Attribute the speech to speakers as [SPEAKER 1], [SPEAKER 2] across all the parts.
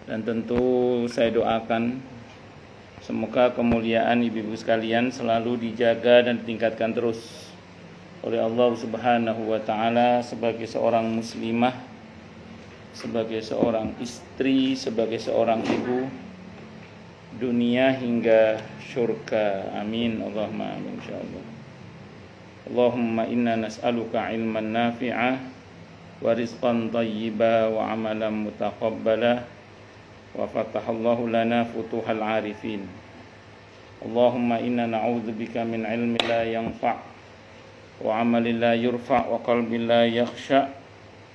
[SPEAKER 1] Dan tentu saya doakan semoga kemuliaan ibu-ibu sekalian selalu dijaga dan ditingkatkan terus oleh Allah Subhanahu wa taala sebagai seorang muslimah, sebagai seorang istri, sebagai seorang ibu, dunia hingga syurga. Amin Allahumma amin insyaallah. Allahumma inna nas'aluka ilman nafi'ah wa rizqan thayyiba wa amalan mutaqabbala wa fatahallahu lana futuhal arifin. Allahumma inna na'udzubika min ilmin la yanfa' wa amalin la yurfa' wa qalbin la yakhsha'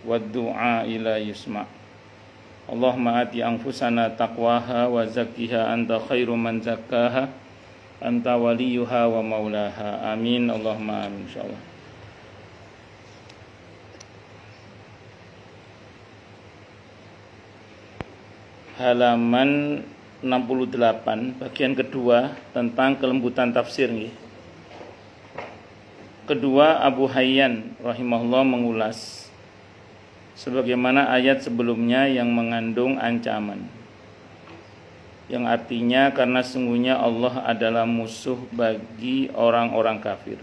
[SPEAKER 1] wa du'a la yusma'. Allahumma ati anfusana taqwaha wa zakkiha anta khairu man zakkaha anta waliyuha wa maulaha. Amin Allahumma amin insyaallah. Halaman 68 bagian kedua tentang kelembutan tafsir nih. Kedua, Abu Hayyan rahimahullah mengulas sebagaimana ayat sebelumnya yang mengandung ancaman, yang artinya karena sesungguhnya Allah adalah musuh bagi orang-orang kafir.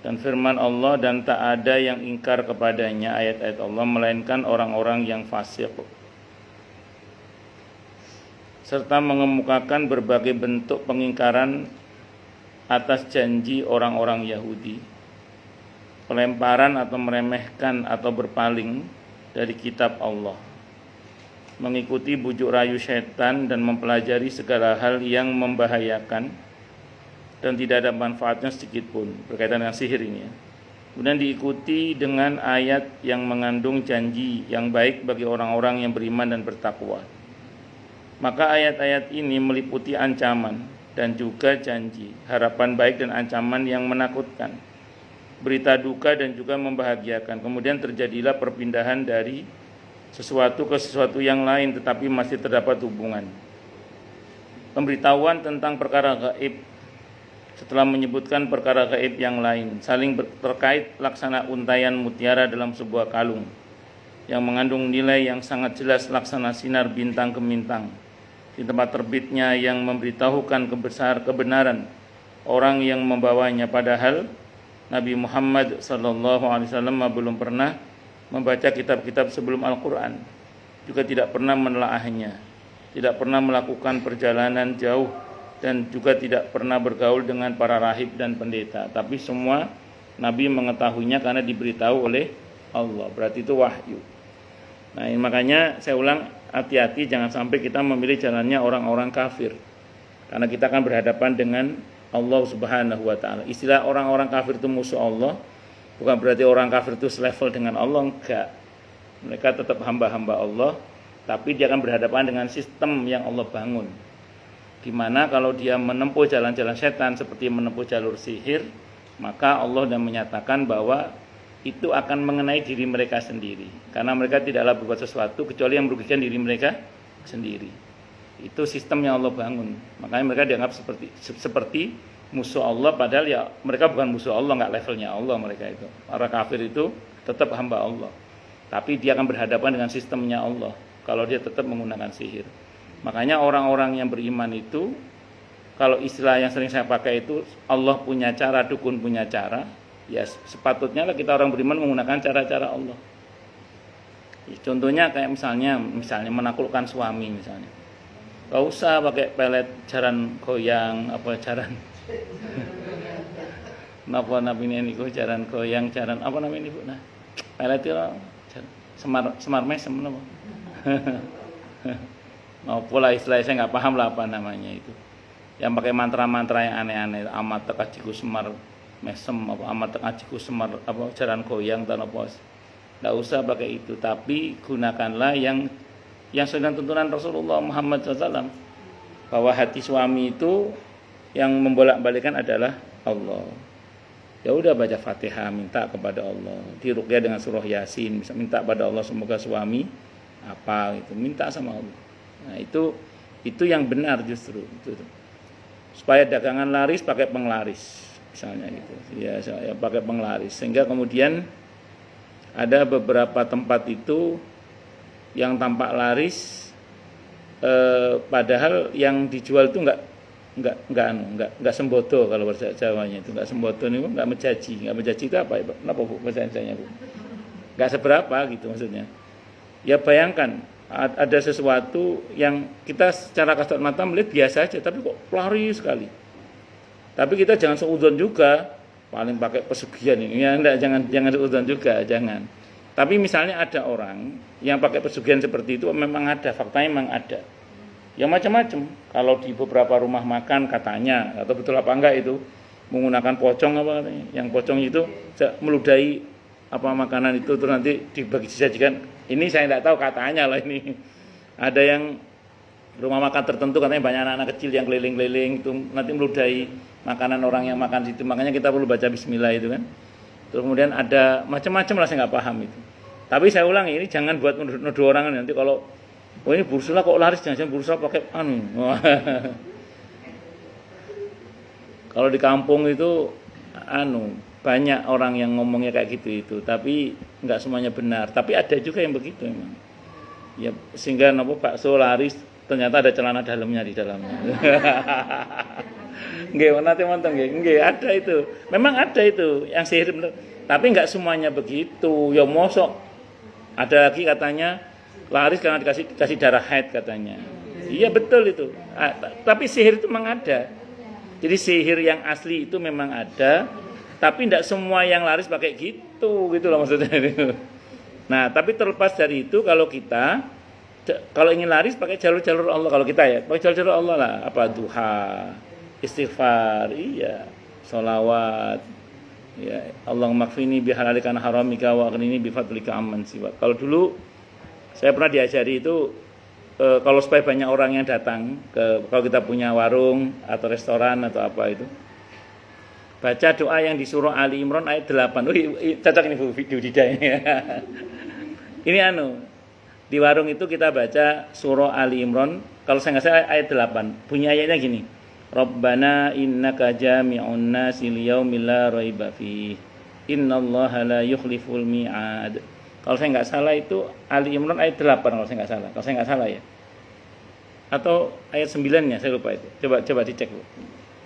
[SPEAKER 1] Dan firman Allah, dan tak ada yang ingkar kepadanya, ayat-ayat Allah, melainkan orang-orang yang fasik. Serta mengemukakan berbagai bentuk pengingkaran atas janji orang-orang Yahudi, pelemparan atau meremehkan atau berpaling dari kitab Allah, mengikuti bujuk rayu setan dan mempelajari segala hal yang membahayakan dan tidak ada manfaatnya sedikit pun berkaitan dengan sihir ini ya. Kemudian diikuti dengan ayat yang mengandung janji yang baik bagi orang-orang yang beriman dan bertakwa. Maka ayat-ayat ini meliputi ancaman dan juga janji, harapan baik dan ancaman yang menakutkan, berita duka dan juga membahagiakan. Kemudian terjadilah perpindahan dari sesuatu ke sesuatu yang lain, tetapi masih terdapat hubungan. Pemberitahuan tentang perkara gaib setelah menyebutkan perkara gaib yang lain, saling terkait laksana untaian mutiara dalam sebuah kalung yang mengandung nilai yang sangat jelas laksana sinar bintang ke bintang di tempat terbitnya, yang memberitahukan kebenaran orang yang membawanya, padahal Nabi Muhammad SAW belum pernah membaca kitab-kitab sebelum Al-Quran, juga tidak pernah menelaahnya, tidak pernah melakukan perjalanan jauh, dan juga tidak pernah bergaul dengan para rahib dan pendeta. Tapi semua Nabi mengetahuinya karena diberitahu oleh Allah, berarti itu wahyu. Nah, makanya saya ulang, hati-hati jangan sampai kita memilih jalannya orang-orang kafir, karena kita akan berhadapan dengan Allah Subhanahu wa taala. Istilah orang-orang kafir itu musuh Allah bukan berarti orang kafir itu selevel dengan Allah, enggak. Mereka tetap hamba-hamba Allah, tapi dia akan berhadapan dengan sistem yang Allah bangun, di mana kalau dia menempuh jalan-jalan setan seperti menempuh jalur sihir, maka Allah sudah menyatakan bahwa itu akan mengenai diri mereka sendiri, karena mereka tidaklah berbuat sesuatu kecuali yang merugikan diri mereka sendiri. Itu sistem yang Allah bangun. Makanya mereka dianggap seperti musuh Allah, padahal ya mereka bukan musuh Allah, enggak levelnya Allah mereka itu. Para kafir itu tetap hamba Allah, tapi dia akan berhadapan dengan sistemnya Allah kalau dia tetap menggunakan sihir. Makanya orang-orang yang beriman itu, kalau istilah yang sering saya pakai itu, Allah punya cara, dukun punya cara. Ya sepatutnya lah kita orang beriman menggunakan cara-cara Allah. Contohnya kayak misalnya menaklukkan suami misalnya. Gak usah pakai pelet jaran goyang, apa jaran napa namanya niku, jaran goyang, jaran apa namanya niku. Nah, pelet itu semar mesem napa. Mau pula istilahnya saya nggak paham lah apa namanya itu. Yang pakai mantra-mantra yang aneh-aneh, amat tekajiku semar mesem apa amat tekajiku semar apa jaran goyang dan apa. Nggak usah pakai itu, tapi gunakanlah yang sesuai dengan tuntunan Rasulullah Muhammad SAW, bahwa hati suami itu yang membolak-balikan adalah Allah. Ya udah baca Fatihah, minta kepada Allah, diruqyah dengan surah Yasin, bisa minta pada Allah semoga suami apa itu, minta sama Allah. Nah, itu yang benar justru itu. Supaya dagangan laris pakai penglaris misalnya gitu. Ya pakai penglaris, sehingga kemudian ada beberapa tempat itu yang tampak laris Padahal yang dijual itu nggak sembodo kalau bahasa Jawanya itu nggak sembodo nih, nggak menjaji itu apa ya, apa Bu bahasa Indonesianya Bu? Nggak seberapa gitu maksudnya. Ya bayangkan ada sesuatu yang kita secara kasat mata melihat biasa aja, tapi kok lari sekali. Tapi kita jangan seudon juga, paling pakai pesugihan ini. Ya enggak, jangan seudon juga, jangan. Tapi misalnya ada orang yang pakai pesugihan seperti itu, memang ada, faktanya memang ada. Ya macam-macam. Kalau di beberapa rumah makan katanya, atau betul apa enggak itu menggunakan pocong apa katanya. Yang pocong itu meludahi apa makanan itu terus nanti disajikan. Ini saya tidak tahu katanya lah ini. Ada yang rumah makan tertentu katanya banyak anak-anak kecil yang keliling-keliling itu nanti meludahi makanan orang yang makan situ. Makanya kita perlu baca bismillah itu kan. Terus kemudian ada macam-macam lah, saya nggak paham itu. Tapi saya ulangi, ini jangan buat nuduh orang nanti kalau ini Bursula kok laris, jangan Bursula pakai Kalau di kampung itu banyak orang yang ngomongnya kayak gitu itu, tapi nggak semuanya benar. Tapi ada juga yang begitu memang. Ya sehingga bakso laris ternyata ada celana dalamnya di dalamnya. Nggih, nanti wonten nggih, ada itu. Memang ada itu yang sihir bener. Tapi nggak semuanya begitu. Ya mosok ada lagi katanya laris karena dikasih darah haid katanya. Iya betul itu. Tapi sihir itu memang ada. Jadi sihir yang asli itu memang ada, tapi tidak semua yang laris pakai gitu loh maksudnya itu. Nah, tapi terlepas dari itu kalau ingin laris pakai jalur-jalur Allah, kalau kita ya pakai jalur-jalur Allah lah, apa duha, istighfar, iya, sholawat, ya Allahumma kfini bihalalika an haramika wa aghnini bifadlika amman siwak. Kalau dulu saya pernah diajari itu kalau supaya banyak orang yang datang kalau kita punya warung atau restoran atau apa itu, baca doa yang di surah Ali Imran ayat 8. Cocok ini Bu video Dida ini. Ini di warung itu kita baca surah Ali Imran, kalau saya nggak salah ayat 8. Bunyi ayatnya gini. Rabbana innaka jami'un nasi liyaumil la raiba fihi. Innallaha la yukhliful mi'ad. Kalau saya nggak salah itu Ali Imran ayat 8 kalau saya nggak salah ya. Atau ayat 9-nya saya lupa itu. Coba dicek Bu.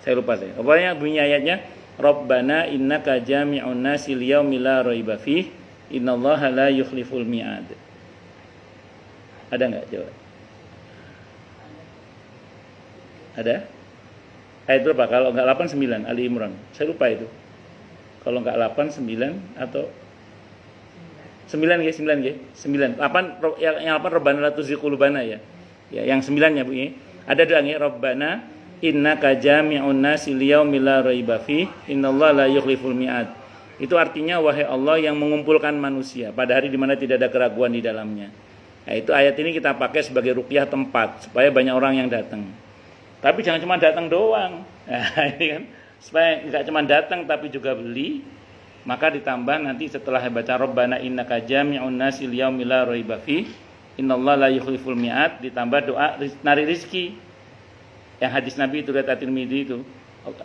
[SPEAKER 1] Saya lupa saya. Pokoknya bunyi ayatnya Rabbana innaka jami'un nasi liyaumil la raiba fihi innallaha la yukhliful mi'ad. Ada enggak coba? Ada? Ayat berapa? Kalau enggak 8 9 Ali Imran. Saya lupa itu. Kalau enggak 8 9 atau 9 nggih, 9 nggih. 9. 8 yang 8 Rabbana la tuzigh qulubana ya. Ya, yang 9-nya Bu ya. Ada doa nggih Rabbana innaka jami'un nasi liyaumil la raiba fihi innallaha la yukhliful mi'ad. Itu artinya wahai Allah yang mengumpulkan manusia pada hari di mana tidak ada keraguan di dalamnya. Nah, itu ayat ini kita pakai sebagai ruqyah tempat supaya banyak orang yang datang. Tapi jangan cuma datang doang. Nah, ini kan supaya enggak cuma datang tapi juga beli. Maka ditambah nanti setelah baca Rabbana innaka jami'un nasi liyaumil la raiba fihi innallaha la yukhliful mi'ad, ditambah doa nari rezeki. Yang hadis Nabi itu riwayat At-Tirmidzi itu.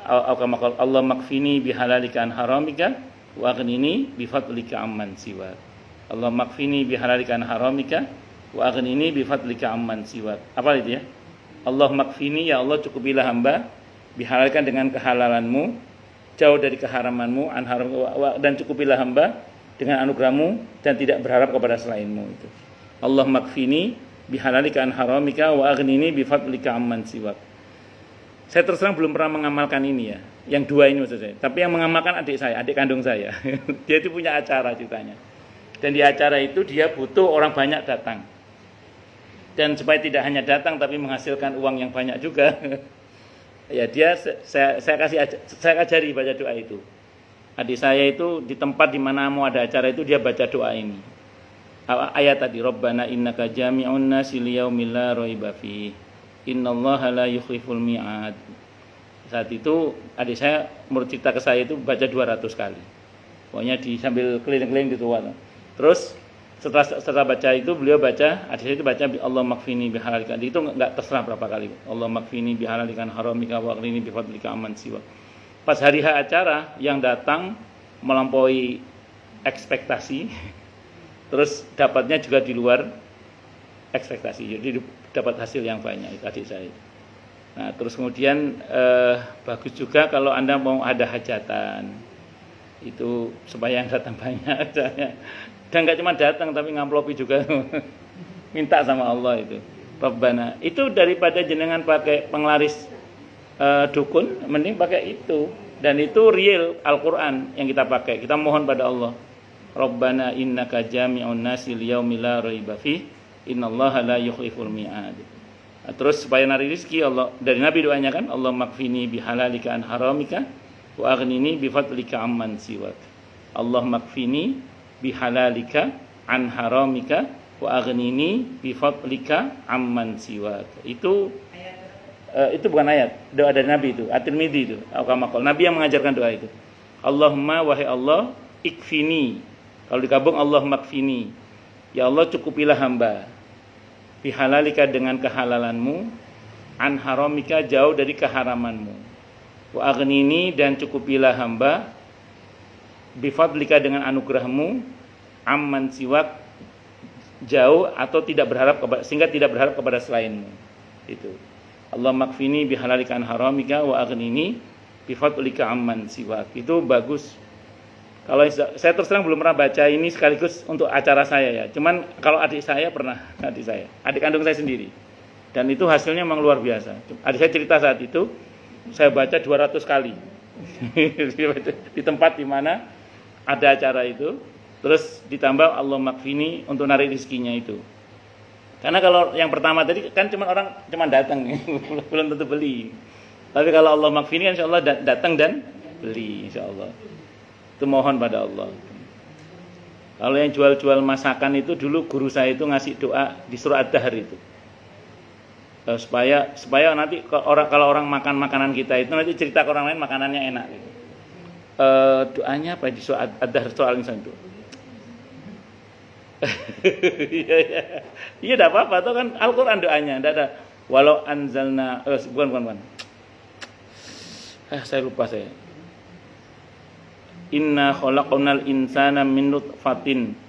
[SPEAKER 1] Allah makfini bihalalika an haramika wa aghnini bifadlika amman siwak. Allah makfini bihalalika an haramika wa aghnini bifadlika amman siwak. Apa itu ya? Allah makfini, ya Allah cukupilah hamba bihalalkan dengan kehalalanmu, jauh dari keharamanmu, dan cukupilah hamba dengan anugerahmu dan tidak berharap kepada selainmu itu. Allah makfini bihalalika an haramika wa aghnini bifadlika amman siwak. Saya terus terang belum pernah mengamalkan ini ya. Yang dua ini maksud saya. Tapi yang mengamalkan adik kandung saya. Dia itu punya acara ceritanya. Dan di acara itu dia butuh orang banyak datang. Dan supaya tidak hanya datang tapi menghasilkan uang yang banyak juga. Ya dia saya ajari baca doa itu. Adik saya itu di tempat di mana mau ada acara itu dia baca doa ini. Ayat tadi Rabbana innaka jami'un nasi liyaumil la raiba fihi innallaha la yukhliful mi'ad. Saat itu adik saya menurut cerita ke saya itu baca 200 kali. Pokoknya sambil keliling-keliling gitu. Terus setelah baca itu beliau baca, adik saya itu baca Allah makfini bihalalika. Itu enggak terserah berapa kali. Allah makfini bihalalika haramika wa aghnini bifadlika amman siwa. Pas hari acara yang datang melampaui ekspektasi. Terus dapatnya juga di luar ekspektasi. Jadi dapat hasil yang banyak itu adik saya. Nah, terus kemudian bagus juga kalau Anda mau ada hajatan. Itu supaya yang datang banyak. Dan nggak cuma datang tapi ngamplopi juga. Minta sama Allah itu. Rabbana. Itu daripada jenengan pakai penglaris dukun, mending pakai itu. Dan itu real Al-Quran yang kita pakai. Kita mohon pada Allah. Rabbana innaka jami'un nasi liyaumil la raiba fih innallaha la yukhliful mi'ad. Nah, terus supaya nari rezeki Allah dari Nabi doanya kan Allah makfini bihalalika an haramika wa aghnini bifadlika amman siwak. Allah makfini bihalalika an haramika wa aghnini bifadlika amman siwak. Itu bukan ayat, doa dari Nabi itu, At-Tirmidzi itu, Nabi yang mengajarkan doa itu. Allahumma wahai Allah ikfini. Kalau digabung Allah makfini. Ya Allah cukupilah hamba bihalalika dengan kehalalanmu, an haramika jauh dari keharamanmu. Wa aghnini dan cukupilah hamba bifadlika dengan anugerahmu, amman siwak jauh atau tidak berharap sehingga tidak berharap kepada selainmu. Itu. Allah makfini bihalalika an haramika wa aghnini bifadlika amman siwak. Itu bagus. Kalau saya terus terang belum pernah baca ini sekaligus untuk acara saya ya. Cuman kalau adik saya pernah, adik kandung saya sendiri. Dan itu hasilnya memang luar biasa. Adik saya cerita saat itu, saya baca 200 kali. Di tempat di mana ada acara itu, terus ditambah Allah makfini untuk narik rezekinya itu. Karena kalau yang pertama tadi kan cuma datang, belum tentu beli. Tapi kalau Allah makfini kan insyaallah datang dan beli insyaallah. Itu mohon pada Allah. Kalau yang jual-jual masakan itu dulu guru saya itu ngasih doa di surah Ad-Dahr itu. Supaya nanti kalau orang makan makanan kita itu nanti cerita ke orang lain makanannya enak gitu. Doanya apa di surah Ad-Dahr surah Al-Insan itu? Iya, enggak apa-apa, itu kan Al-Qur'an doanya, enggak ada walau anzalna bukan. Saya lupa saya. Inna khalaqnal insana min nutfatin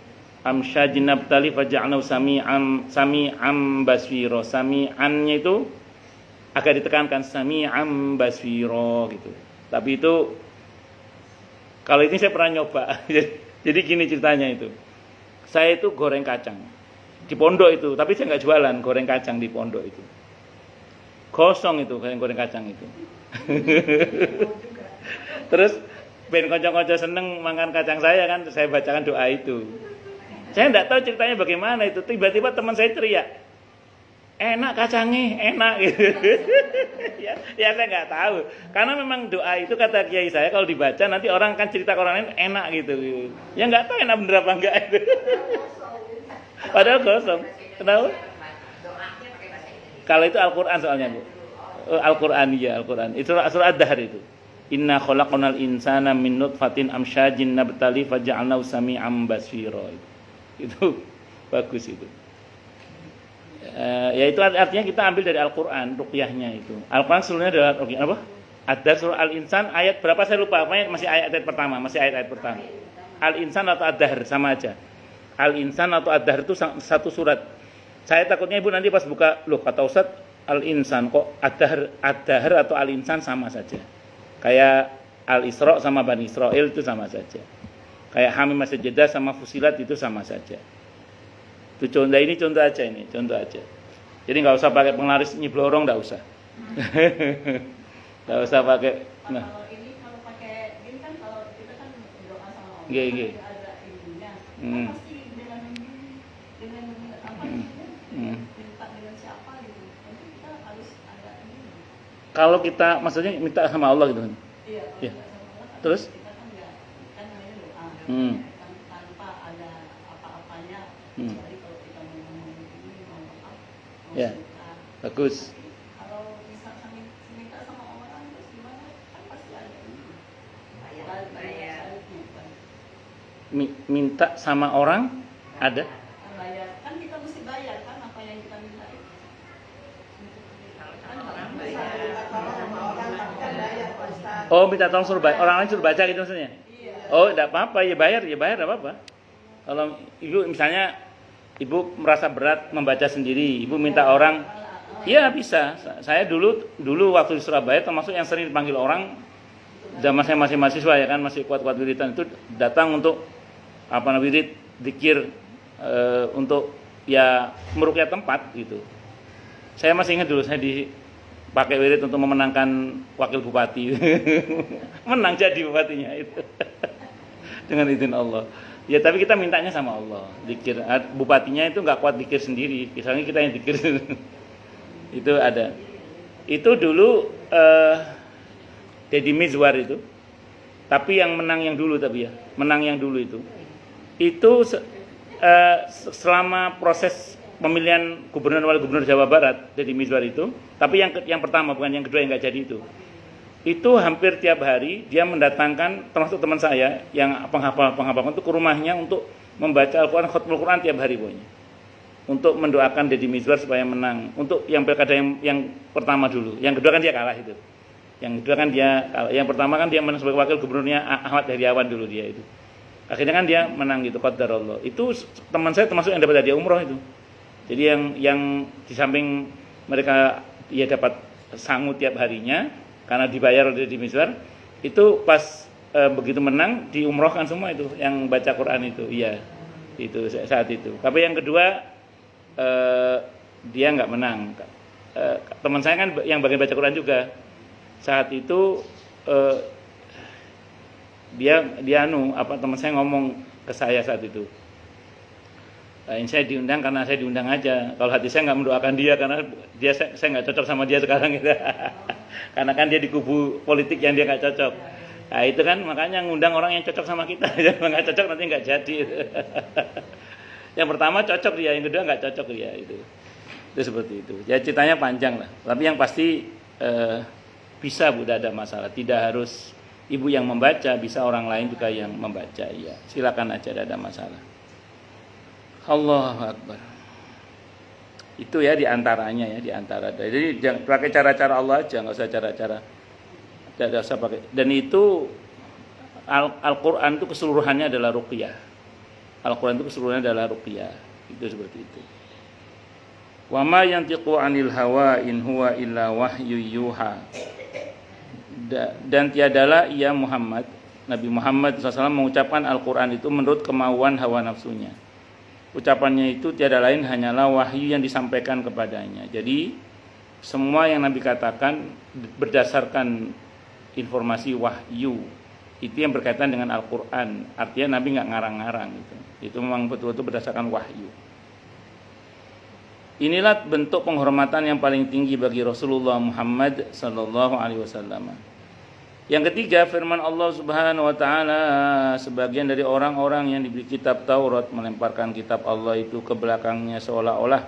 [SPEAKER 1] amsyajin nabtali faja'alnahu sami'an basira. Sami'annya itu agak ditekankan sami'an basira gitu. Tapi itu kalau ini saya pernah nyoba. Jadi gini ceritanya itu. Saya itu goreng kacang di pondok itu, tapi saya nggak jualan goreng kacang di pondok itu. Kosong itu goreng kacang itu. Terus ben kanca-kanca seneng makan kacang saya kan, saya bacakan doa itu. Saya enggak tahu ceritanya bagaimana itu. Tiba-tiba teman saya teriak, enak kacangnya, enak gitu. ya saya enggak tahu. Karena memang doa itu kata kiai saya kalau dibaca nanti orang kan cerita ke orang lain enak gitu. Ya enggak tahu enak bener apa enggak itu. Padahal kosong. Kenapa? Kalau itu Al-Qur'an soalnya, Bu. Al-Qur'an ya, Al-Qur'an. Itu surah Ad-Dahr itu. Inna khalaqnal insana min nutfatin amsyajin nabtali faja'alnahu sami'an basira. Itu bagus itu. Ya itu artinya kita ambil dari Al-Qur'an ruqyahnya itu. Al-Qur'an seluruhnya adalah ruqyah apa? Ada surah Al-Insan ayat berapa saya lupa. Masih ayat pertama, Al-Insan atau Ad-Dahr sama aja. Al-Insan atau Ad-Dahr itu satu surat. Saya takutnya Ibu nanti pas buka, loh kata Ustaz Al-Insan kok Ad-Dahr atau Al-Insan sama saja. Kayak Al-Isra sama Bani Israil itu sama saja. Kayak Hamim As-Sajdah sama Fusilat itu sama saja. Itu contoh aja. Jadi nggak usah pakai penglaris nyiblorong, nggak usah. Nggak usah pakai. Nah.
[SPEAKER 2] Kalau pakai gini kan kalau kita kan doa sama Allah.
[SPEAKER 1] Iya.
[SPEAKER 2] Ada ibunya. Pasti dengan apa minta dengan siapa gitu. Nanti kita harus ada ini.
[SPEAKER 1] Kalau kita maksudnya minta sama Allah gitu kan?
[SPEAKER 2] Iya.
[SPEAKER 1] Ya. Terus?
[SPEAKER 2] Kita kan nggak kan namanya doa. Tanpa ada apa-apanya. Kecuali kalau kita mau ngomong ini mau apa?
[SPEAKER 1] Ya. Bagus.
[SPEAKER 2] Kalau bisa minta sama orang terus gimana? Kan pasti ada ini. Bayar.
[SPEAKER 1] Minta sama orang ada?
[SPEAKER 2] Bayar. Kan kita mesti bayar kan apa yang kita minta itu. Kan orang bayar.
[SPEAKER 1] Oh, minta tolong suruh baca. Orang lain suruh baca gitu maksudnya?
[SPEAKER 2] Iya.
[SPEAKER 1] Oh, enggak apa-apa, ya bayar enggak apa-apa. Kalau Ibu misalnya ibu merasa berat membaca sendiri, ibu minta orang, iya bisa. Saya dulu waktu di Surabaya termasuk yang sering dipanggil orang, zaman saya masih mahasiswa ya kan, masih kuat-kuat wiridan itu datang untuk wirid, zikir, untuk ya meruqyah tempat gitu. Saya masih ingat dulu saya dipakai wirid untuk memenangkan wakil bupati. Menang jadi bupatinya itu. Dengan izin Allah. Ya tapi kita mintanya sama Allah. Zikir bupatinya itu nggak kuat zikir sendiri. Misalnya kita yang zikir. Itu ada. Itu dulu Deddy Mizwar itu. Tapi yang menang yang dulu menang yang dulu itu. Itu selama proses pemilihan gubernur wali gubernur Jawa Barat Deddy Mizwar itu. Tapi yang pertama bukan yang kedua yang nggak jadi itu. Itu hampir tiap hari dia mendatangkan termasuk teman saya yang penghafal itu ke rumahnya untuk membaca Al-Quran, khutbul Quran tiap hari pokoknya. Untuk mendoakan Deddy Mizwar supaya menang. Untuk yang pilkada yang pertama dulu. Yang kedua kan dia kalah itu. Yang kedua kan dia kalah. Yang pertama kan dia menang sebagai wakil gubernurnya Ahmad Heriawan dulu dia itu. Akhirnya kan dia menang gitu, qadarullah. Itu teman saya termasuk yang dapat hadiah umroh itu. Jadi yang di samping mereka dia dapat sangu tiap harinya karena dibayar oleh Deddy Mizwar, itu pas begitu menang diumrohkan semua itu yang baca Quran itu. Iya. Itu saat itu. Tapi yang kedua dia nggak menang. Teman saya kan yang bagian baca Quran juga. Saat itu teman saya ngomong ke saya saat itu. Ini saya diundang karena saya diundang aja. Kalau hati saya nggak mendoakan dia karena saya nggak cocok sama dia sekarang gitu. Karena kan dia di kubu politik yang dia nggak cocok. Nah itu kan makanya ngundang orang yang cocok sama kita. Yang nggak cocok nanti nggak jadi. Yang pertama cocok dia, yang kedua nggak cocok dia itu. Itu seperti itu. Ya ceritanya panjang lah. Tapi yang pasti bisa Bu, tidak ada masalah. Tidak harus ibu yang membaca, bisa orang lain juga yang membaca. Ya silakan aja, tidak ada masalah. Allahu Akbar. Itu ya diantaranya ya, diantara. Jadi jangan pakai cara-cara Allah aja, nggak usah cara-cara. Tidak usah pakai. Dan itu Al-Quran itu keseluruhannya adalah ruqyah. Al-Quran itu keseluruhannya adalah ruqyah. Itu seperti itu. Wa ma yantiqu 'anil hawa in huwa illa wahyu yuha. Dan tiadalah ia Muhammad, Nabi Muhammad SAW mengucapkan Al-Quran itu menurut kemauan hawa nafsunya. Ucapannya itu tiada lain hanyalah wahyu yang disampaikan kepadanya. Jadi semua yang Nabi katakan berdasarkan informasi wahyu. Itu yang berkaitan dengan Al-Quran. Artinya Nabi nggak ngarang-ngarang gitu. Itu memang betul-betul berdasarkan wahyu. Inilah bentuk penghormatan yang paling tinggi bagi Rasulullah Muhammad sallallahu alaihi wasallam. Yang ketiga, firman Allah Subhanahu wa taala, sebagian dari orang-orang yang diberi kitab Taurat melemparkan kitab Allah itu ke belakangnya seolah-olah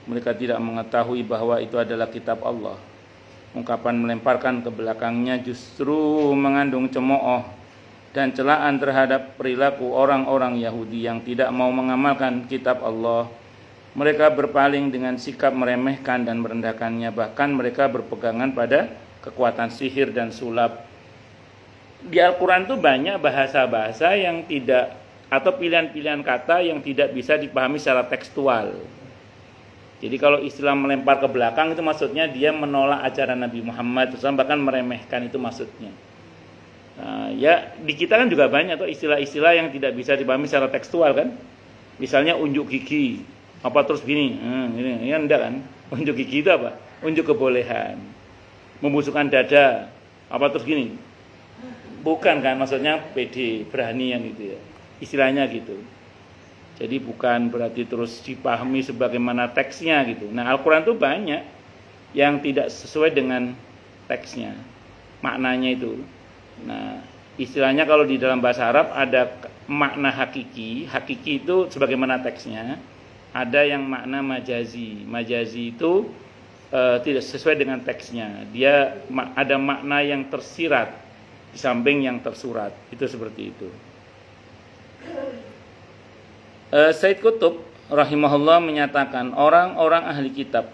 [SPEAKER 1] mereka tidak mengetahui bahwa itu adalah kitab Allah. Ungkapan melemparkan ke belakangnya justru mengandung cemooh dan celaan terhadap perilaku orang-orang Yahudi yang tidak mau mengamalkan kitab Allah. Mereka berpaling dengan sikap meremehkan dan merendahkannya, bahkan mereka berpegangan pada kekuatan sihir dan sulap. Di Al-Quran itu banyak bahasa-bahasa yang tidak, atau pilihan-pilihan kata yang tidak bisa dipahami secara tekstual. Jadi kalau istilah melempar ke belakang itu maksudnya dia menolak ajaran Nabi Muhammad, bahkan meremehkan, itu maksudnya. Nah, ya di kita kan juga banyak tuh istilah-istilah yang tidak bisa dipahami secara tekstual kan. Misalnya unjuk gigi, apa terus gini, ini enggak kan? Unjuk gigi itu apa? Unjuk kebolehan. Membusukkan dada, apa terus gini? Bukan kan, maksudnya pede, berani yang gitu ya. Istilahnya gitu. Jadi bukan berarti terus dipahami sebagaimana teksnya gitu. Nah, Al-Quran itu banyak yang tidak sesuai dengan teksnya, maknanya itu. Nah, istilahnya kalau di dalam bahasa Arab ada makna hakiki. Hakiki itu sebagaimana teksnya. Ada yang makna majazi. Majazi itu tidak sesuai dengan teksnya. Dia ada makna yang tersirat di samping yang tersurat. Itu seperti itu. Said Qutb rahimahullah menyatakan orang-orang ahli kitab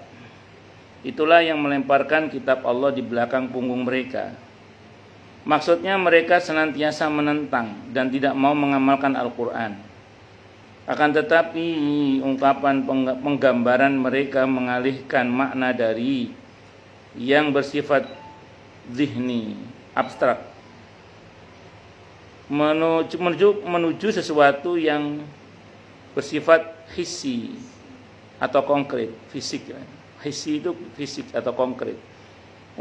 [SPEAKER 1] itulah yang melemparkan kitab Allah di belakang punggung mereka. Maksudnya mereka senantiasa menentang dan tidak mau mengamalkan Al-Quran. Akan tetapi ungkapan penggambaran mereka mengalihkan makna dari yang bersifat zihni, abstrak, menuju sesuatu yang bersifat hissi atau konkret, fisik. Hissi itu fisik atau konkret.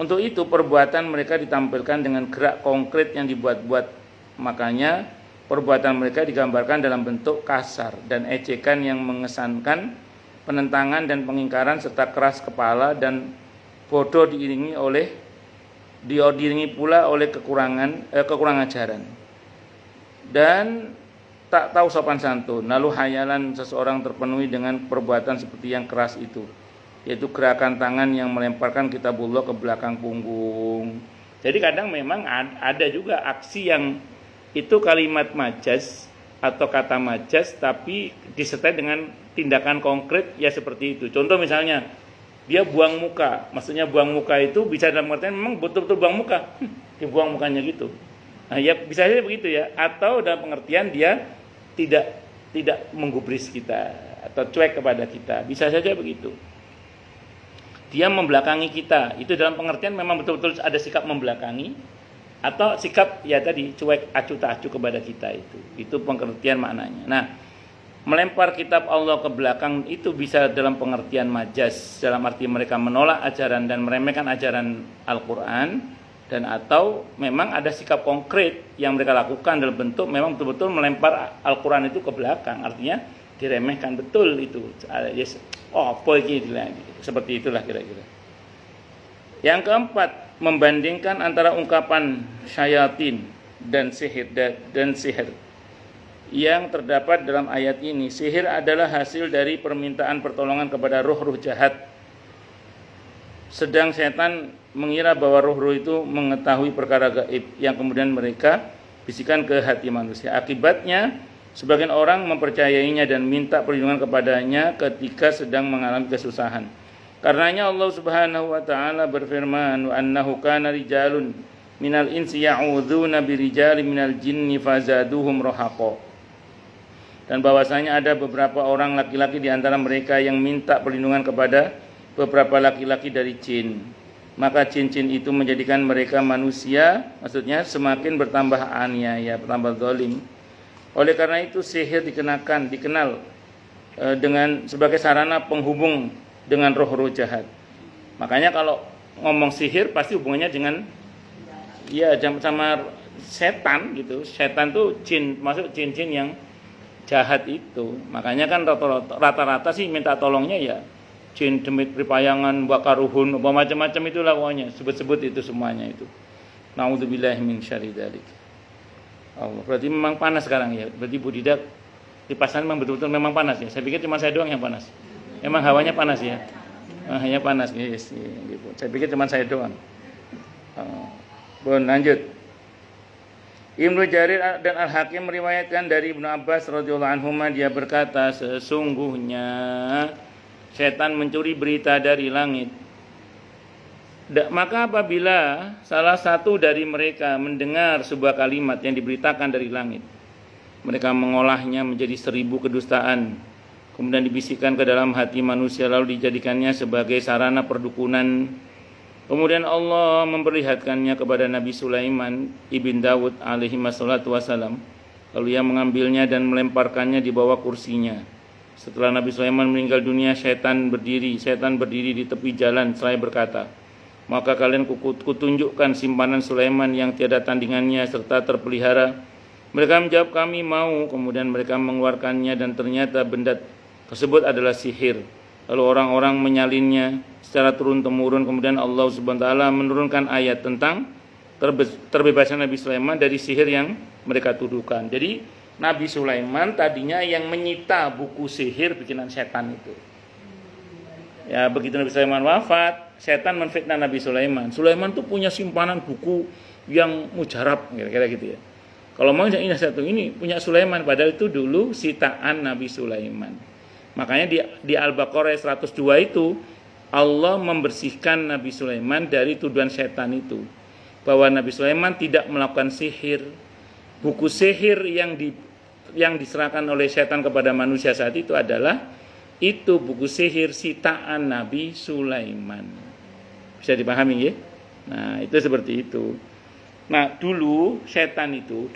[SPEAKER 1] Untuk itu perbuatan mereka ditampilkan dengan gerak konkret yang dibuat-buat. Makanya perbuatan mereka digambarkan dalam bentuk kasar dan ejekan yang mengesankan, penentangan dan pengingkaran serta keras kepala dan bodoh diiringi pula oleh kekurangan ajaran dan tak tahu sopan santun. Lalu hayalan seseorang terpenuhi dengan perbuatan seperti yang keras itu, yaitu gerakan tangan yang melemparkan kitabullah ke belakang punggung. Jadi kadang memang ada juga aksi yang itu kalimat majaz atau kata majaz tapi disertai dengan tindakan konkret ya seperti itu. Contoh misalnya dia buang muka, maksudnya buang muka itu bisa dalam artian memang betul-betul buang muka, dibuang mukanya gitu. Nah ya bisa saja begitu ya, atau dalam pengertian dia tidak menggubris kita atau cuek kepada kita, bisa saja begitu. Dia membelakangi kita, itu dalam pengertian memang betul-betul ada sikap membelakangi atau sikap ya tadi cuek acuh tak acuh kepada kita, itu pengertian maknanya. Nah, melempar kitab Allah ke belakang itu bisa dalam pengertian majaz, dalam arti mereka menolak ajaran dan meremehkan ajaran Al-Quran, dan atau memang ada sikap konkret yang mereka lakukan dalam bentuk memang betul-betul melempar Al-Quran itu ke belakang, artinya diremehkan betul itu. Apa gitu, seperti itulah kira-kira. Yang keempat, membandingkan antara ungkapan syayatin dan sihir yang terdapat dalam ayat ini. Sihir adalah hasil dari permintaan pertolongan kepada roh-roh jahat, sedang setan mengira bahwa roh-roh itu mengetahui perkara gaib yang kemudian mereka bisikan ke hati manusia. Akibatnya sebagian orang mempercayainya dan minta perlindungan kepadanya ketika sedang mengalami kesusahan. Karenanya Allah Subhanahu wa taala berfirman, "Wa annahu kana rijalun minal insi ya'udzuna birijalin minal jinni fazaduhum rahaqa." Dan bahwasanya ada beberapa orang laki-laki di antara mereka yang minta perlindungan kepada beberapa laki-laki dari jin. Maka jin-jin itu menjadikan mereka manusia, maksudnya semakin bertambah aniaya, bertambah zalim. Oleh karena itu sihir dikenal dengan sebagai sarana penghubung dengan roh-roh jahat. Makanya kalau ngomong sihir pasti hubungannya dengan sama setan gitu. Setan tuh jin, masuk jin-jin yang jahat itu. Makanya kan rata-rata sih minta tolongnya ya jin demit pripayangan, bakaruhun, macam-macam itulah pokoknya. Sebut-sebut itu semuanya itu. Nauzubillahi min syarri dzalik. Allah. Berarti memang panas sekarang ya. Berarti Bu Didak di pasar memang betul-betul memang panas ya. Saya pikir cuma saya doang yang panas. Emang hawanya panas ya. Hanya panas yes, gitu. Saya pikir cuma saya doang. Lanjut. Ibnu Jarir dan Al-Hakim meriwayatkan dari Ibnu Abbas radhiyallahu anhuma, dia berkata, sesungguhnya setan mencuri berita dari langit. Maka apabila salah satu dari mereka mendengar sebuah kalimat yang diberitakan dari langit, mereka mengolahnya menjadi 1000 kedustaan, kemudian dibisikkan ke dalam hati manusia, lalu dijadikannya sebagai sarana perdukunan. Kemudian Allah memperlihatkannya kepada Nabi Sulaiman ibn Dawud alaihi wassalatu wassalam. Lalu ia mengambilnya dan melemparkannya di bawah kursinya. Setelah Nabi Sulaiman meninggal dunia, setan berdiri di tepi jalan seraya berkata, "Maka kalian kutunjukkan simpanan Sulaiman yang tiada tandingannya serta terpelihara." Mereka menjawab, "Kami mau." Kemudian mereka mengeluarkannya dan ternyata benda tersebut adalah sihir. Lalu orang-orang menyalinnya secara turun-temurun. Kemudian Allah Subhanahu wa taala menurunkan ayat tentang terbebasnya Nabi Sulaiman dari sihir yang mereka tuduhkan. Jadi Nabi Sulaiman tadinya yang menyita buku sihir bikinan setan itu. Ya, begitu Nabi Sulaiman wafat, setan menfitnah Nabi Sulaiman. Sulaiman tuh punya simpanan buku yang mujarab, kira-kira gitu ya. Kalau mau ini satu ini punya Sulaiman, padahal itu dulu sitaan Nabi Sulaiman. Makanya di Al-Baqarah 102 itu Allah membersihkan Nabi Sulaiman dari tuduhan setan itu, bahwa Nabi Sulaiman tidak melakukan sihir. Buku sihir yang yang diserahkan oleh setan kepada manusia saat itu adalah itu buku sihir sitaan Nabi Sulaiman. Bisa dipahami ya? Nah, itu seperti itu. Nah, dulu setan itu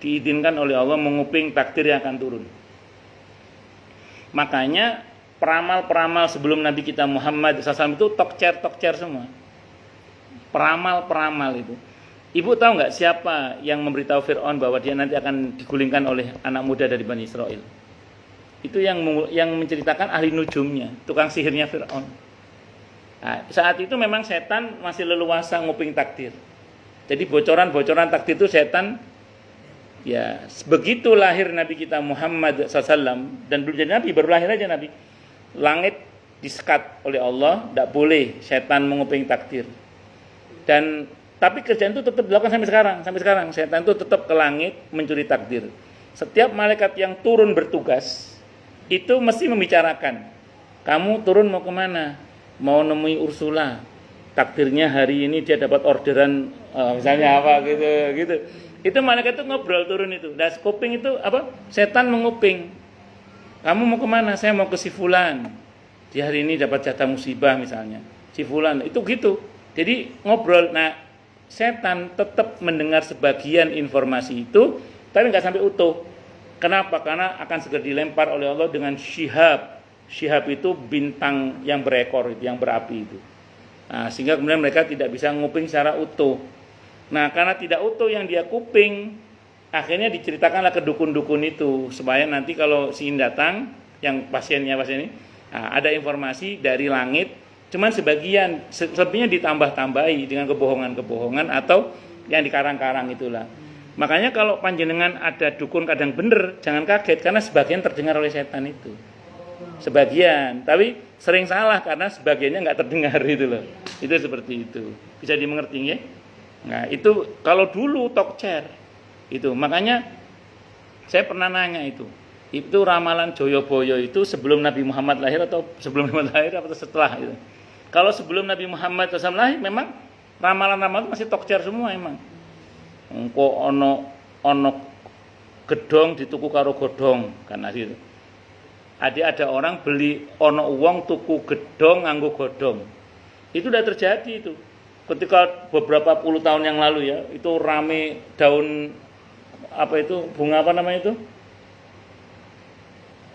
[SPEAKER 1] diizinkan oleh Allah menguping takdir yang akan turun. Makanya peramal-peramal sebelum Nabi kita Muhammad SAW itu tokcer semua. Peramal itu. Ibu tahu nggak siapa yang memberitahu Fir'aun bahwa dia nanti akan digulingkan oleh anak muda dari Bani Israel? Itu yang menceritakan ahli nujumnya, tukang sihirnya Fir'aun. Nah, saat itu memang setan masih leluasa nguping takdir. Jadi bocoran-bocoran takdir itu setan. Ya, begitu lahir Nabi kita Muhammad SAW dan belum jadi Nabi, baru lahir aja Nabi. Langit disekat oleh Allah, tidak boleh setan menguping takdir. Tapi kerjaan itu tetap dilakukan sampai sekarang. Setan itu tetap ke langit mencuri takdir. Setiap malaikat yang turun bertugas itu mesti membicarakan. Kamu turun mau kemana? Mau nemui Ursula. Takdirnya hari ini dia dapat orderan misalnya apa gitu. Itu malaikat itu ngobrol turun itu. Dan kuping itu apa? Setan menguping. Kamu mau kemana? Saya mau ke si fulan. Dia hari ini dapat jatah musibah misalnya. Si fulan itu gitu. Jadi ngobrol. Nah, setan tetap mendengar sebagian informasi itu, tapi nggak sampai utuh. Kenapa? Karena akan segera dilempar oleh Allah dengan syihab. Syihab itu bintang yang berekor itu, yang berapi itu. Nah, sehingga kemudian mereka tidak bisa nguping secara utuh. Nah, karena tidak utuh yang dia kuping, akhirnya diceritakanlah ke dukun-dukun itu supaya nanti kalau si datang, yang pasiennya ini, ada informasi dari langit, cuman sebagian, selebihnya ditambah-tambahi dengan kebohongan-kebohongan atau yang dikarang-karang itulah. Makanya kalau panjenengan ada dukun kadang bener, jangan kaget karena sebagian terdengar oleh setan itu. Sebagian, tapi sering salah karena sebagiannya nggak terdengar itu loh. Itu seperti itu. Bisa dimengerti ya? Nah, itu kalau dulu tokcer itu. Makanya saya pernah nanya itu. Itu ramalan Joyoboyo itu sebelum Nabi Muhammad lahir atau sebelum Muhammad lahir atau setelah itu. Kalau sebelum Nabi Muhammad SAW lahir memang ramalan-ramalan masih tokcer semua emang. Engko ono gedong dituku karo godhong kan gitu. Ada orang beli ono uang tuku gedong nganggo godhong. Itu udah terjadi itu. Ketika beberapa puluh tahun yang lalu ya, itu rame daun apa itu, bunga apa namanya itu?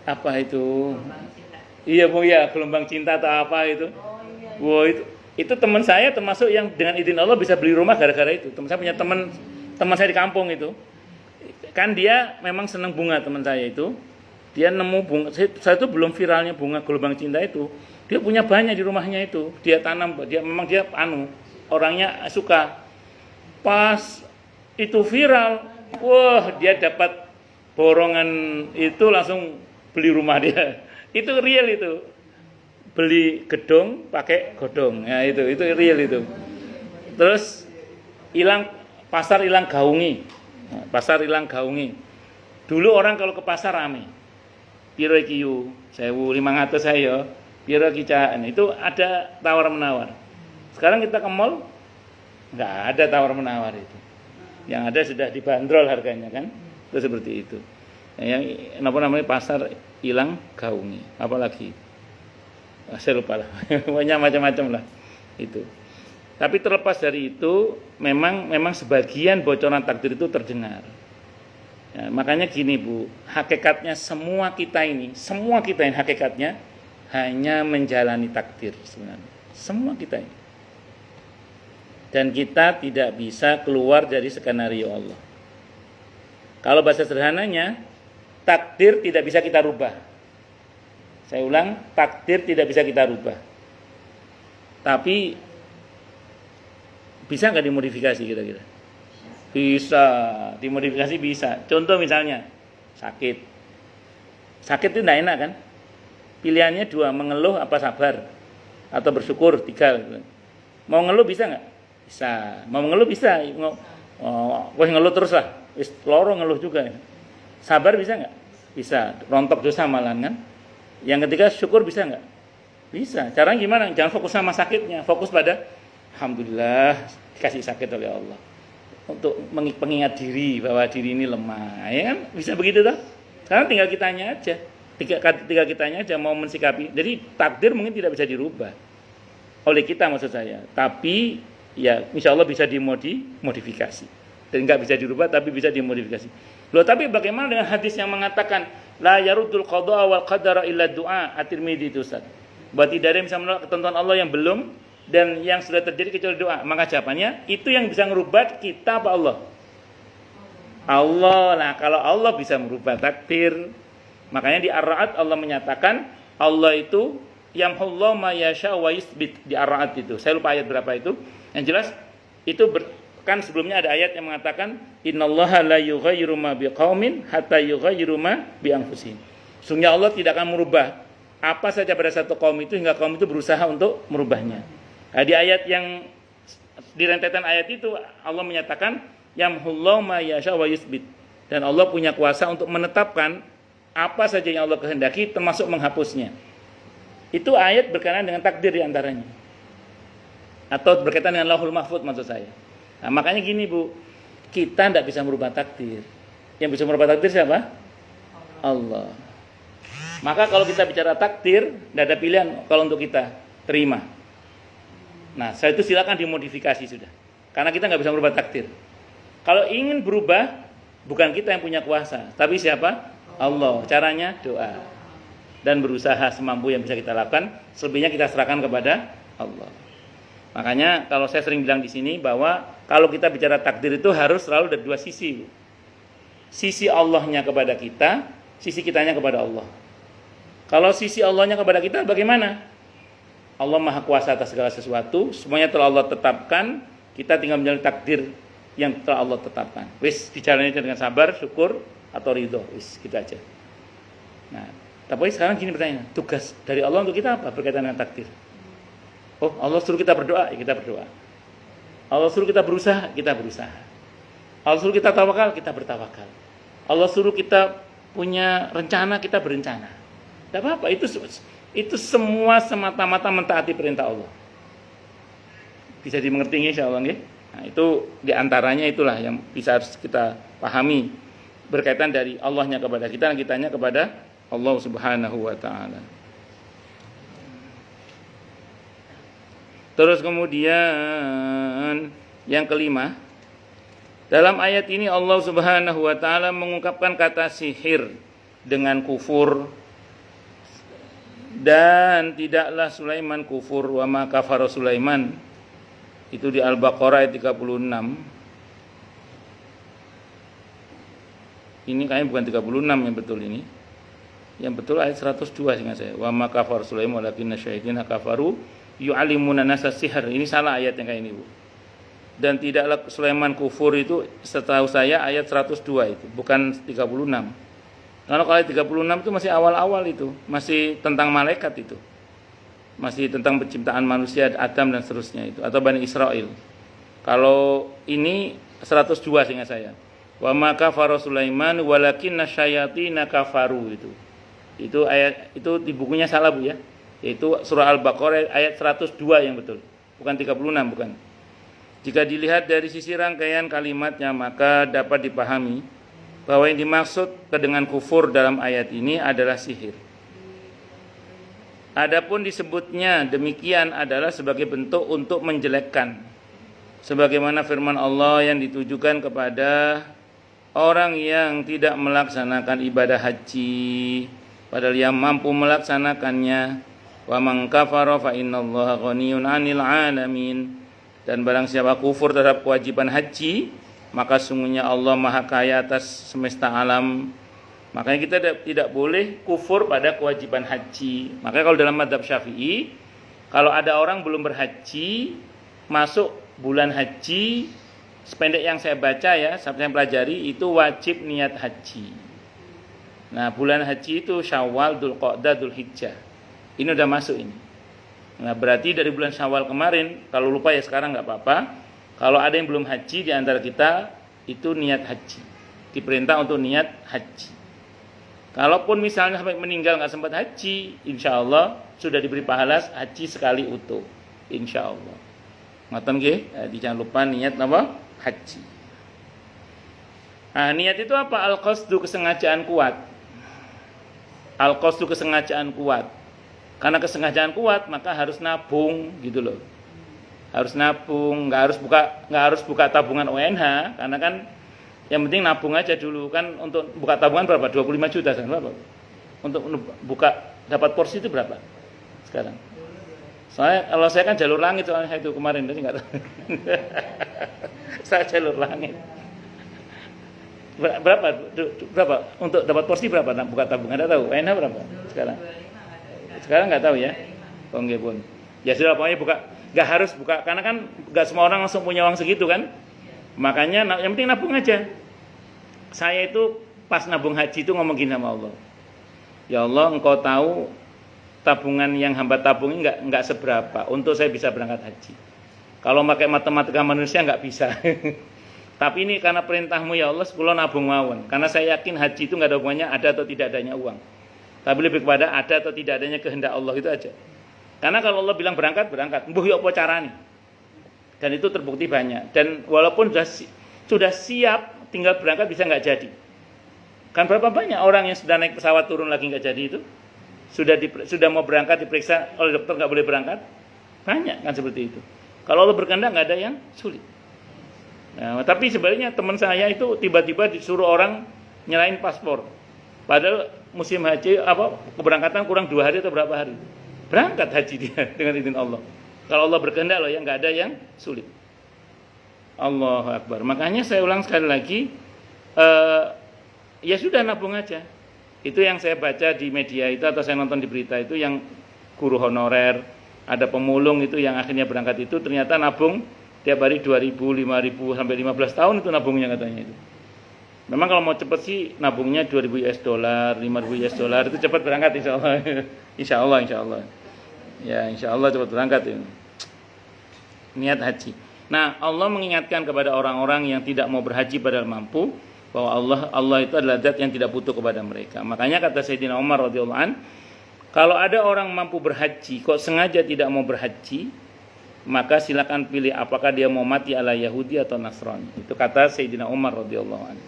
[SPEAKER 1] Apa itu? Iya Bu ya, gelombang cinta atau apa itu? Wah, itu teman saya termasuk yang dengan izin Allah bisa beli rumah gara-gara itu. Teman saya punya teman saya di kampung itu. Kan dia memang senang bunga teman saya itu. Dia nemu bunga, saya itu belum viralnya bunga gelombang cinta itu. Dia punya banyak di rumahnya itu. Dia tanam, dia orangnya suka. Pas itu viral, wah dia dapat borongan itu langsung beli rumah dia. Itu real itu. Beli gedung pakai godong. Ya itu real itu. Terus pasar hilang gaungi. Pasar hilang gaungi. Dulu orang kalau ke pasar rame. Piro iki yu 1.500 saya. Piro kicaan. Itu ada tawar-menawar. Sekarang kita ke mall enggak ada tawar-menawar itu. Yang ada sudah dibanderol harganya kan. Itu seperti itu. Yang namanya pasar hilang gaungi. Apalagi saya lupa lah. Banyak macam-macam lah itu. Tapi terlepas dari itu, memang sebagian bocoran takdir itu terdengar. Ya, makanya gini Bu, hakikatnya semua kita ini hakikatnya hanya menjalani takdir sebenarnya. Semua kita ini. Dan kita tidak bisa keluar dari skenario Allah. Kalau bahasa sederhananya, takdir tidak bisa kita rubah. Saya ulang, takdir tidak bisa kita rubah. Tapi bisa nggak dimodifikasi kira-kira? Bisa, dimodifikasi bisa. Contoh misalnya, sakit itu tidak enak kan? Pilihannya 2, mengeluh apa sabar? Atau bersyukur 3. Mau ngeluh bisa nggak? Bisa. Mau ngeluh bisa. Ngeluh terus lah. Loro ngeluh juga. Sabar bisa nggak? Bisa. Rontok dosa malah kan? Yang ketiga syukur bisa nggak? Bisa. Caranya gimana? Jangan fokus sama sakitnya, fokus pada alhamdulillah dikasih sakit oleh Allah. untuk pengingat diri bahwa diri ini lemah, ya kan? Bisa begitu toh? Sekarang tinggal kitanya aja. Tinggal kitanya aja mau mensikapi. Jadi takdir mungkin tidak bisa dirubah oleh kita maksud saya. Tapi ya insya Allah bisa dimodifikasi. Dan nggak bisa dirubah tapi bisa dimodifikasi. Loh tapi bagaimana dengan hadis yang mengatakan la yarudul qada wal qadara illa du'a, At-Tirmidzi itu Ustaz. Bahwa tidak ada yang bisa menolak ketentuan Allah yang belum dan yang sudah terjadi kecuali doa. Maka jawabannya itu yang bisa merubah kita apa Allah? Allah. Nah kalau Allah bisa merubah takdir, makanya di Ar-Ra'd Allah menyatakan Allah itu yamhullahu ma yasha wa yusbit, di Ar-Ra'd itu. Saya lupa ayat berapa itu. Yang jelas itu kan sebelumnya ada ayat yang mengatakan innallaha la yughayyiru ma biqaumin hatta yughayyiru ma bi anfusihim. Sungguhnya Allah tidak akan merubah apa saja pada satu kaum itu hingga kaum itu berusaha untuk merubahnya. Nah, di ayat yang di rentetan ayat itu Allah menyatakan yamhullahu ma yasha wa yusbit, dan Allah punya kuasa untuk menetapkan apa saja yang Allah kehendaki termasuk menghapusnya. Itu ayat berkenaan dengan takdir di antaranya. Atau berkaitan dengan Lauhul Mahfuz maksud saya. Nah, makanya gini Bu, kita tidak bisa merubah takdir. Yang bisa merubah takdir siapa? Allah. Maka kalau kita bicara takdir, tidak ada pilihan kalau untuk kita terima. Nah, saya itu silakan dimodifikasi sudah. Karena kita nggak bisa merubah takdir. Kalau ingin berubah, bukan kita yang punya kuasa, tapi siapa? Allah. Caranya doa dan berusaha semampu yang bisa kita lakukan. Selebihnya kita serahkan kepada Allah. Makanya kalau saya sering bilang di sini bahwa kalau kita bicara takdir itu harus selalu ada dua sisi. Sisi Allahnya kepada kita, sisi kitanya kepada Allah. Kalau sisi Allahnya kepada kita bagaimana? Allah Maha Kuasa atas segala sesuatu, semuanya telah Allah tetapkan, kita tinggal menjalani takdir yang telah Allah tetapkan. Wis dijalani dengan sabar, syukur atau ridho, wis gitu aja. Nah, tapi sekarang gini pertanyaan, tugas dari Allah untuk kita apa berkaitan dengan takdir? Oh, Allah suruh kita berdoa, ya kita berdoa. Allah suruh kita berusaha, kita berusaha. Allah suruh kita tawakal, kita bertawakal. Allah suruh kita punya rencana, kita berencana. Tidak apa-apa, itu semua semata-mata mentaati perintah Allah. Bisa dimengerti insya Allah nggih? Nah, itu diantaranya itulah yang bisa harus kita pahami berkaitan dari Allahnya kepada kita dan kitanya kepada Allah Subhanahu wa taala. Terus kemudian yang kelima, dalam ayat ini Allah Subhanahu wa taala mengungkapkan kata sihir dengan kufur, dan tidaklah Sulaiman kufur, wa ma kafara Sulaiman. Itu di Al-Baqarah ayat 36. Ini kayaknya bukan 36 yang betul ini. Yang betul ayat 102 seingat saya. Wa ma kafara Sulaiman walakinna syayatina kafaru yu'allimuna nasa sihr. Ini salah ayat yang kayak ini, Bu. Dan tidaklah Sulaiman kufur itu setahu saya ayat 102 itu, bukan 36. Kalau ayat 36 itu masih awal-awal itu, masih tentang malaikat itu. Masih tentang penciptaan manusia, Adam dan seterusnya itu, atau Bani Israel. Kalau ini 102 seingat saya. Wa ma kafara Sulaiman walakinna syayatina kafaru itu. Itu ayat itu di bukunya salah, Bu ya. Yaitu surah Al-Baqarah ayat 102 yang betul. Bukan 36, bukan. Jika dilihat dari sisi rangkaian kalimatnya, maka dapat dipahami bahwa yang dimaksud dengan kufur dalam ayat ini adalah sihir. Adapun disebutnya demikian adalah sebagai bentuk untuk menjelekkan, sebagaimana firman Allah yang ditujukan kepada orang yang tidak melaksanakan ibadah haji padahal yang mampu melaksanakannya. Wa man kafara fa innallaha ghaniyun 'anil 'alamin. Dan barang siapa kufur terhadap kewajiban haji, maka sungguhnya Allah Maha Kaya atas semesta alam. Makanya kita tidak boleh kufur pada kewajiban haji. Makanya kalau dalam mazhab Syafi'i, kalau ada orang belum berhaji, masuk bulan haji, sependek yang saya baca ya, sampai saya pelajari, itu wajib niat haji. Nah, bulan haji itu Syawal, Dzulqa'dah, Dzulhijjah. Ini udah masuk ini. Nah, berarti dari bulan Syawal kemarin, kalau lupa ya sekarang nggak apa-apa. Kalau ada yang belum haji di antara kita, itu niat haji. Diperintah untuk niat haji. Kalaupun misalnya sampai meninggal nggak sempat haji, insya Allah sudah diberi pahala haji sekali utuh, insya Allah. Ngoten nggih, jangan lupa niat apa? Haji. Nah, niat itu apa? Al-qasdu, kesengajaan kuat. Al-qasdu, kesengajaan kuat. Karena kesengajaan kuat, maka harus nabung gitu loh. Harus nabung, nggak harus buka tabungan ONH, karena kan yang penting nabung aja dulu. Kan untuk buka tabungan berapa? 25 juta sekarang berapa? Untuk buka dapat porsi itu berapa sekarang? Soalnya kalau saya kan jalur langit, soalnya itu kemarin tadi nggak tahu. Saya jalur langit. Berapa untuk dapat porsi berapa? Nah, buka tabungan ada tahu? ONH berapa sekarang? Sekarang nggak tahu ya. Oh nggih pun. Ya sudah, pokoknya buka. Nggak harus buka, karena kan nggak semua orang langsung punya uang segitu kan. Makanya yang penting nabung aja. Saya itu pas nabung haji itu ngomong gini sama Allah. Ya Allah, Engkau tahu tabungan yang hamba tabungi nggak seberapa untuk saya bisa berangkat haji. Kalau pakai matematika manusia nggak bisa. Tapi ini karena perintahmu ya Allah, kula nabung mawon. Karena saya yakin haji itu nggak ada hubungannya ada atau tidak adanya uang. Tapi lebih kepada ada atau tidak adanya kehendak Allah, itu aja. Karena kalau Allah bilang berangkat, mbuh yo apa carane. Dan itu terbukti banyak. Dan walaupun sudah siap tinggal berangkat bisa nggak jadi. Kan berapa banyak orang yang sudah naik pesawat turun lagi nggak jadi itu? Sudah mau berangkat diperiksa oleh dokter nggak boleh berangkat, banyak kan seperti itu. Kalau Allah berkehendak nggak ada yang sulit. Nah, tapi sebenarnya teman saya itu tiba-tiba disuruh orang nyerahin paspor, padahal musim haji keberangkatan kurang 2 hari atau berapa hari, berangkat haji dia dengan izin Allah. Kalau Allah berkehendak loh ya, nggak ada yang sulit. Allahu Akbar. Makanya saya ulang sekali lagi, ya sudah nabung aja. Itu yang saya baca di media itu atau saya nonton di berita itu, yang guru honorer, ada pemulung itu yang akhirnya berangkat itu ternyata nabung tiap hari 2.000, 5.000 sampai 15 tahun itu nabungnya katanya itu. Memang kalau mau cepet sih nabungnya 2.000 US dollar, 5.000 US dollar itu cepat berangkat insyaallah. Insyaallah. Ya insyaallah cepat berangkat ini. Niat haji. Nah, Allah mengingatkan kepada orang-orang yang tidak mau berhaji padahal mampu, bahwa Allah itu adalah zat yang tidak butuh kepada mereka. Makanya kata Sayyidina Umar radhiyallahu an, kalau ada orang mampu berhaji kok sengaja tidak mau berhaji, maka silakan pilih apakah dia mau mati ala Yahudi atau Nasrani. Itu kata Sayyidina Umar radhiyallahu an.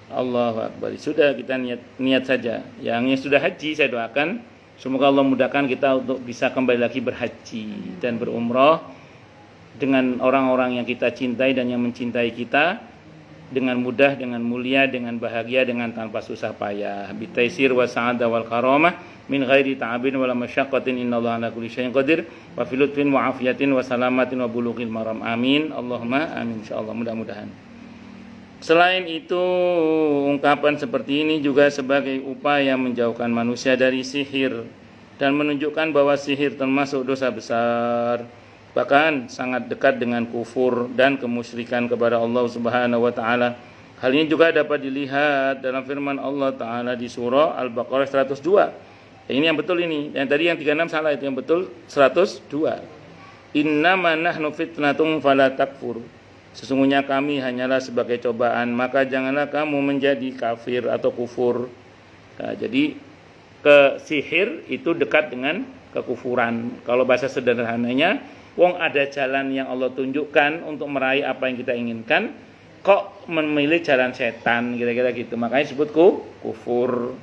[SPEAKER 1] Allahu Akbar. Sudah kita niat saja. Yang sudah haji saya doakan semoga Allah mudahkan kita untuk bisa kembali lagi berhaji dan berumrah dengan orang-orang yang kita cintai dan yang mencintai kita, dengan mudah, dengan mulia, dengan bahagia, dengan tanpa susah payah. Bitaisir wa sa'ada wal karamah min ghairi ta'abin wala masyaqqatin innallaha ala kulli syai'in qadir wa fi lutfin wa afiyatin wa salamatin wa bulughil maram. Amin. Allahumma amin insyaallah, mudah-mudahan. Selain itu, ungkapan seperti ini juga sebagai upaya menjauhkan manusia dari sihir dan menunjukkan bahwa sihir termasuk dosa besar, bahkan sangat dekat dengan kufur dan kemusyrikan kepada Allah Subhanahu wa taala. Hal ini juga dapat dilihat dalam firman Allah taala di surah Al-Baqarah 102. Ini yang betul ini. Yang tadi yang 36 salah, itu yang betul 102. Innama nahnu fitnatum fala takfur. Sesungguhnya kami hanyalah sebagai cobaan, maka janganlah kamu menjadi kafir atau kufur. Nah, jadi sihir itu dekat dengan kekufuran. Kalau bahasa sederhananya, wong ada jalan yang Allah tunjukkan untuk meraih apa yang kita inginkan, kok memilih jalan setan, kira-kira gitu. Makanya disebut kufur.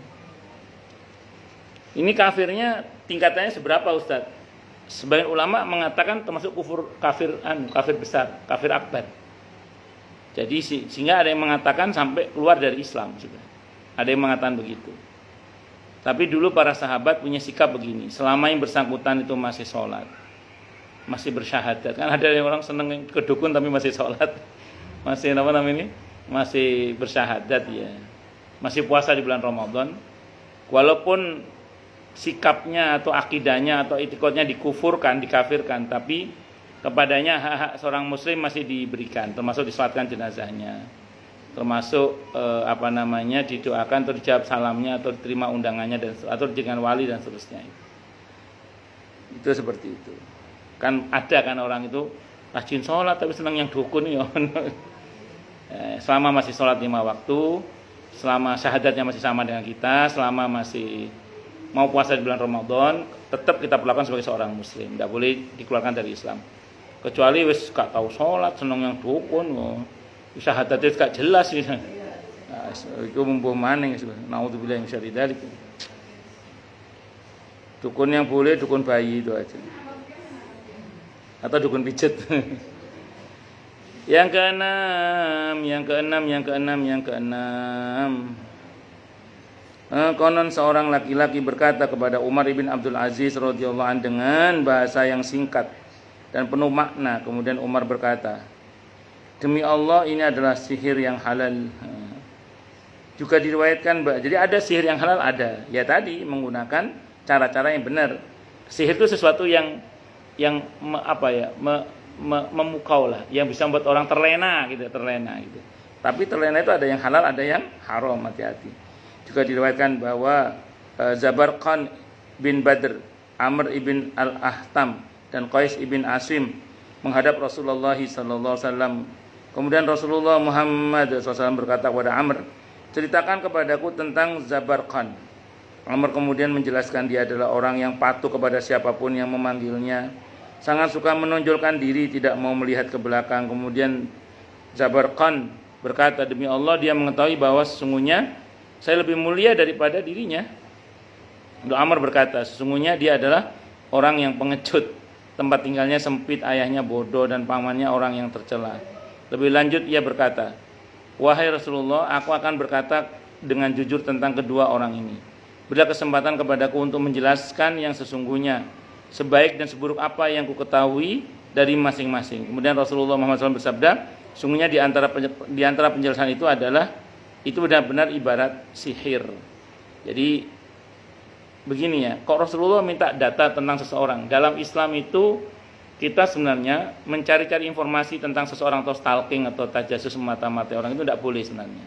[SPEAKER 1] Ini kafirnya tingkatannya seberapa, Ustaz? Sebagian ulama mengatakan termasuk kafir besar, kafir akbar. Jadi sehingga ada yang mengatakan sampai keluar dari Islam sudah. Ada yang mengatakan begitu. Tapi dulu para sahabat punya sikap begini, selama yang bersangkutan itu masih sholat, masih bersyahadat. Kan ada yang orang seneng ke dukun tapi masih sholat, masih masih bersyahadat ya, masih puasa di bulan Ramadan. Walaupun sikapnya atau akidahnya atau itikadnya dikufurkan, dikafirkan, tapi kepadanya hak-hak seorang muslim masih diberikan, termasuk disolatkan jenazahnya, termasuk didoakan atau dijawab salamnya atau diterima undangannya atau dengan wali dan seterusnya. Itu seperti itu. Kan ada kan orang itu rajin sholat tapi senang yang dukun ya. Selama masih sholat 5 waktu, selama syahadatnya masih sama dengan kita, selama masih mau puasa di bulan Ramadan, tetap kita perlakukan sebagai seorang muslim, tidak boleh dikeluarkan dari Islam. Kecuali wis gak tahu sholat, senang yang dukun, Syahadat itu gak jelas ya. Nah, itu mumpuh maning naudzubillah min syarri dzalik. Dukun yang boleh dukun bayi itu aja. Atau dukun pijet. Yang keenam. Konon seorang laki-laki berkata kepada Umar ibn Abdul Aziz radhiyallahu anhu dengan bahasa yang singkat dan penuh makna. Kemudian Umar berkata, demi Allah ini adalah sihir yang halal. Juga diriwayatkan, jadi ada sihir yang halal ada. Ya tadi menggunakan cara-cara yang benar. Sihir itu sesuatu yang memukau lah, yang bisa membuat orang terlena gitu. Tapi terlena itu ada yang halal, ada yang haram, hati-hati. Juga diriwayatkan bahwa Zabarqan bin Badr, Amr ibn al-Ahtam dan Qais ibn Asim menghadap Rasulullah SAW. Kemudian Rasulullah Muhammad SAW berkata kepada Amr, ceritakan kepadaku tentang Zabarqan. Amr kemudian menjelaskan dia adalah orang yang patuh kepada siapapun yang memanggilnya, sangat suka menonjolkan diri, tidak mau melihat ke belakang. Kemudian Zabarqan berkata, demi Allah dia mengetahui bahwa sesungguhnya saya lebih mulia daripada dirinya. Amr berkata, sesungguhnya dia adalah orang yang pengecut, tempat tinggalnya sempit, ayahnya bodoh dan pamannya orang yang tercela. Lebih lanjut ia berkata, wahai Rasulullah, aku akan berkata dengan jujur tentang kedua orang ini. Berilah kesempatan kepadaku untuk menjelaskan yang sesungguhnya, sebaik dan seburuk apa yang ku ketahui dari masing-masing. Kemudian Rasulullah Muhammad SAW bersabda, sungguhnya di antara penjelasan itu adalah, itu benar-benar ibarat sihir. Jadi begini ya, kok Rasulullah minta data tentang seseorang? Dalam Islam itu kita sebenarnya mencari-cari informasi tentang seseorang atau stalking atau tajassus mata-mata orang itu tidak boleh sebenarnya.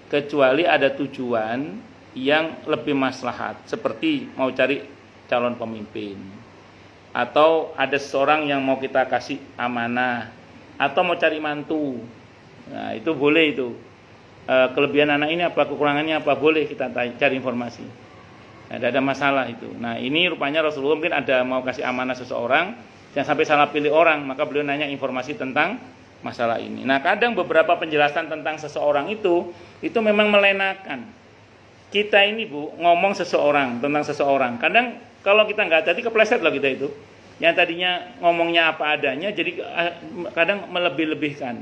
[SPEAKER 1] Kecuali ada tujuan yang lebih maslahat, seperti mau cari calon pemimpin, atau ada seseorang yang mau kita kasih amanah, atau mau cari mantu. Nah, itu boleh itu. Kelebihan anak ini apa, kekurangannya apa, boleh kita cari informasi. Tidak ada masalah itu. Nah, ini rupanya Rasulullah mungkin ada mau kasih amanah seseorang, jangan sampai salah pilih orang, maka beliau nanya informasi tentang masalah ini. Nah, kadang beberapa penjelasan tentang seseorang itu memang melenakan. Kita ini Bu, ngomong tentang seseorang. Kadang kalau kita nggak hati-hati kepleset loh kita itu. Yang tadinya ngomongnya apa adanya, jadi kadang melebih-lebihkan.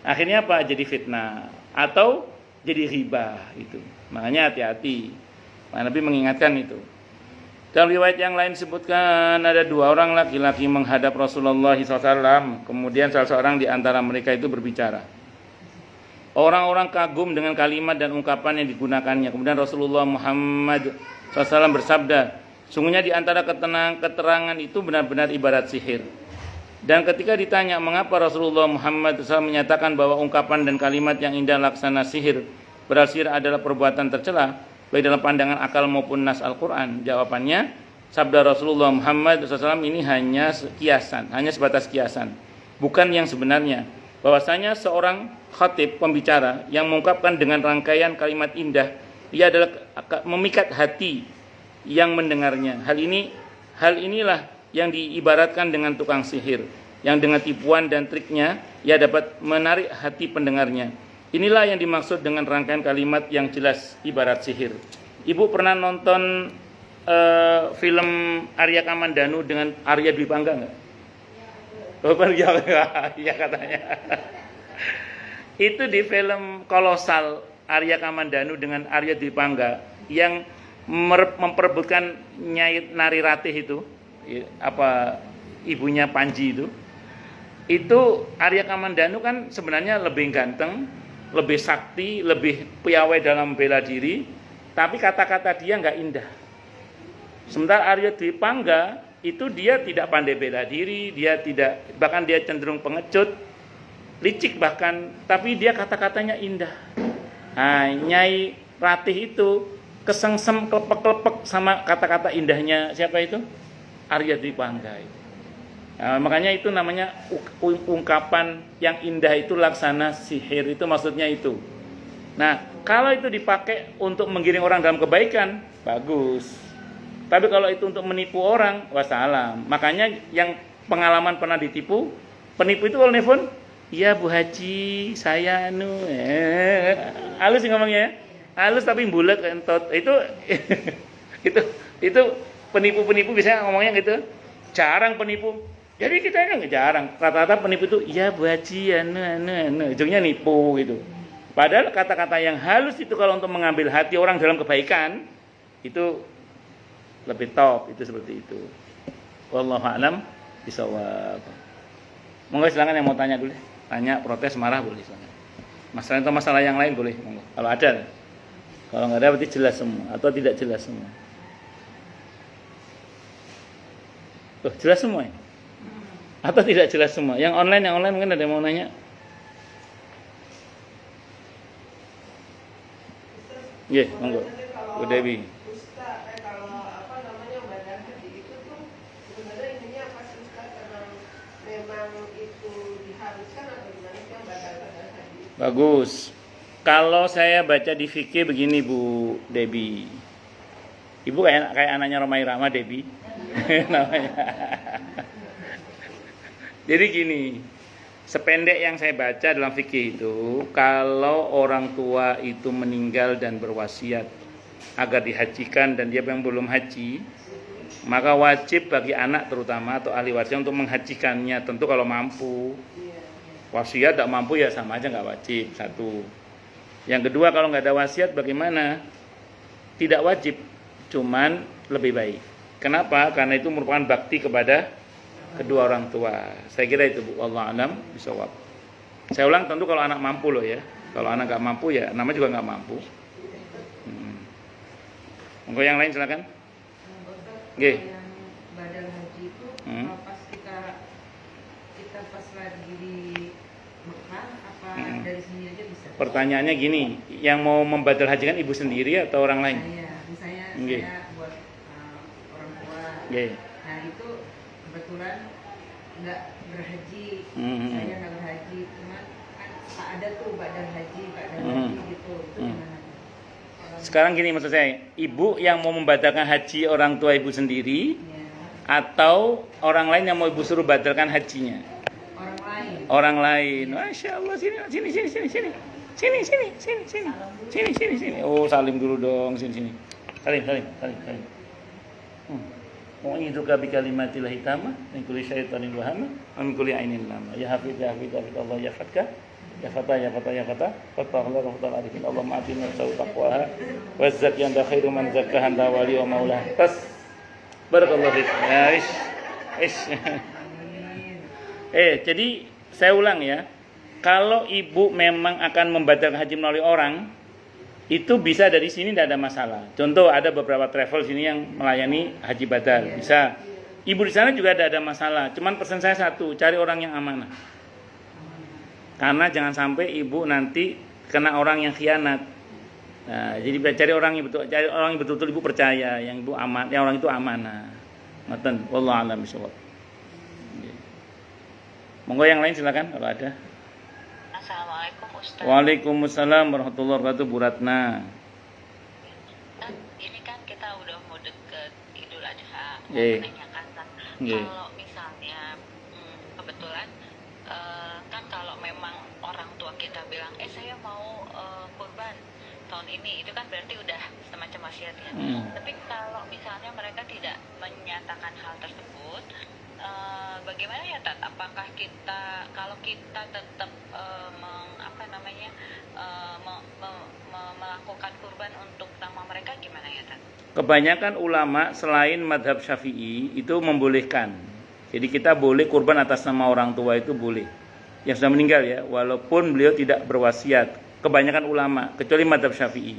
[SPEAKER 1] Akhirnya apa? Jadi fitnah atau jadi ghibah itu. Makanya hati-hati. Nabi mengingatkan itu. Dalam riwayat yang lain disebutkan ada dua orang laki-laki menghadap Rasulullah SAW. Kemudian salah seorang di antara mereka itu berbicara. Orang-orang kagum dengan kalimat dan ungkapan yang digunakannya. Kemudian Rasulullah Muhammad SAW bersabda, sungguhnya di antara keterangan itu benar-benar ibarat sihir. Dan ketika ditanya mengapa Rasulullah Muhammad SAW menyatakan bahwa ungkapan dan kalimat yang indah laksana sihir, padahal sihir adalah perbuatan tercela, baik dalam pandangan akal maupun nas Al-Quran. Jawabannya, sabda Rasulullah Muhammad SAW ini hanya kiasan, hanya sebatas kiasan, bukan yang sebenarnya. Bahwasanya seorang khatib, pembicara yang mengungkapkan dengan rangkaian kalimat indah, ia adalah memikat hati yang mendengarnya. Hal inilah yang diibaratkan dengan tukang sihir, yang dengan tipuan dan triknya ia dapat menarik hati pendengarnya. Inilah yang dimaksud dengan rangkaian kalimat yang jelas ibarat sihir. Ibu pernah nonton film Arya Kamandanu dengan Arya Dwi Pangga enggak? Oh, ya katanya. Itu di film kolosal Arya Kamandanu dengan Arya Dwi Pangga yang memperebutkan Nyai Nari Ratih itu, apa ibunya Panji itu Arya Kamandanu kan sebenarnya lebih ganteng, lebih sakti, lebih piawai dalam bela diri, tapi kata-kata dia nggak indah. Sementara Arya Dwi Pangga itu dia tidak pandai bela diri, bahkan dia cenderung pengecut, licik bahkan, tapi dia kata-katanya indah. Nah, Nyai Ratih itu kesengsem, klepek-klepek sama kata-kata indahnya siapa itu? Arya Dwi Pangga. Nah, makanya itu namanya ungkapan yang indah itu laksana sihir, itu maksudnya itu. Nah, kalau itu dipakai untuk menggiring orang dalam kebaikan, bagus. Tapi kalau itu untuk menipu orang, wassalam. Makanya yang pengalaman pernah ditipu, penipu itu kalau nelfon, iya Bu Haji, saya halus sih ngomongnya, halus tapi bulat entot. Itu itu penipu-penipu biasanya ngomongnya gitu. Jarang penipu. Jadi kita kan jarang. Rata-rata penipu itu iya Bu Haji, ujungnya nipu gitu. Padahal kata-kata yang halus itu kalau untuk mengambil hati orang dalam kebaikan itu lebih top, itu seperti itu. Wallahu a'lam bishawab. Monggo silakan yang mau tanya dulu. Tanya, protes, marah boleh silakan. Masalah itu masalah yang lain boleh, monggo. Kalau ada. Kalau nggak ada berarti jelas semua atau tidak jelas semua. Tuh, jelas semua ya? Atau tidak jelas semua? Yang online mungkin ada yang mau nanya. Iya, monggo. Bu Dewi.
[SPEAKER 3] Kalau apa namanya badan haji itu tuh sebenarnya ininya apa sih Ustaz? Memang itu diharuskan atau gimana sih yang badan haji?
[SPEAKER 1] Bagus. Kalau saya baca di fikih begini Bu Dewi. Ibu kayak anaknya Romai Rama Dewi. Namanya. Jadi gini, sependek yang saya baca dalam fikih itu, kalau orang tua itu meninggal dan berwasiat agar dihajikan dan dia yang belum haji, maka wajib bagi anak terutama atau ahli warisnya untuk menghajikannya, tentu kalau mampu. Wasiat tidak mampu ya sama aja nggak wajib, satu. Yang kedua, kalau nggak ada wasiat bagaimana? Tidak wajib, cuman lebih baik. Kenapa? Karena itu merupakan bakti kepada kedua orang tua. Saya kira itu Bu. Wallahu a'lam bishawab. Saya ulang, tentu kalau anak mampu loh ya. Kalau anak nggak mampu ya namanya juga nggak mampu. Monggo yang lain silakan. Nggih.
[SPEAKER 3] Yang badan haji itu pas kita pas lagi di Mekah apa dari sini aja bisa?
[SPEAKER 1] Pertanyaannya gini, yang mau membadal haji kan ibu sendiri atau orang lain?
[SPEAKER 3] Misalnya
[SPEAKER 1] Nggih.
[SPEAKER 3] saya buat orang tua.
[SPEAKER 1] Nggih.
[SPEAKER 3] Nah itu kebetulan nggak berhaji, saya nggak berhaji, cuman kan ada tuh badan haji gitu, itu gimana?
[SPEAKER 1] Sekarang gini maksud saya, ibu yang mau membatalkan haji orang tua ibu sendiri, atau orang lain yang mau ibu suruh batalkan hajinya? Orang lain. Masya Allah, sini. Oh, salim dulu dong, sini. Salim. Mu'idzuka bi kalimatillahi tamma min kulli syaitanin wa hamma wa min kulli ainin lama. Ya hafid Allah ya fatka. Ya fata. Fattahu arifin. Allahumma atina taqwaha wa zakki anta khairu man zakkaha anta wali wa maula. Tas. Barakallahu fiik. Ya, jadi saya ulang ya. Kalau ibu memang akan membatalkan haji melalui orang, itu bisa dari sini tidak ada masalah. Contoh ada beberapa travel sini yang melayani haji badal, bisa. Ibu di sana juga tidak ada masalah. Cuman pesan saya satu, cari orang yang amanah. Karena jangan sampai ibu nanti kena orang yang khianat. Nah, jadi cari orang yang betul-betul ibu percaya, yang ibu aman, yang orang itu amanah. Ngoten, wallahu a'lam bishawab. Monggo yang lain silakan kalau ada.
[SPEAKER 4] Assalamualaikum Ustaz.
[SPEAKER 1] Waalaikumsalam warahmatullahi wabarakatuh, Bu Ratna.
[SPEAKER 4] Ini kan kita udah mau deket Idul Adha. Mau menanyakan kalau misalnya kebetulan kan kalau memang orang tua kita bilang saya mau kurban tahun ini, itu kan berarti udah semacam wasiat ya. Tapi kalau misalnya mereka tidak menyatakan hal tersebut, bagaimana ya Tat? Apakah kalau kita tetap melakukan kurban untuk nama mereka gimana ya Tat?
[SPEAKER 1] Kebanyakan ulama selain madhab Syafi'i itu membolehkan. Jadi kita boleh kurban atas nama orang tua, itu boleh. Yang sudah meninggal ya, walaupun beliau tidak berwasiat. Kebanyakan ulama, kecuali madhab Syafi'i.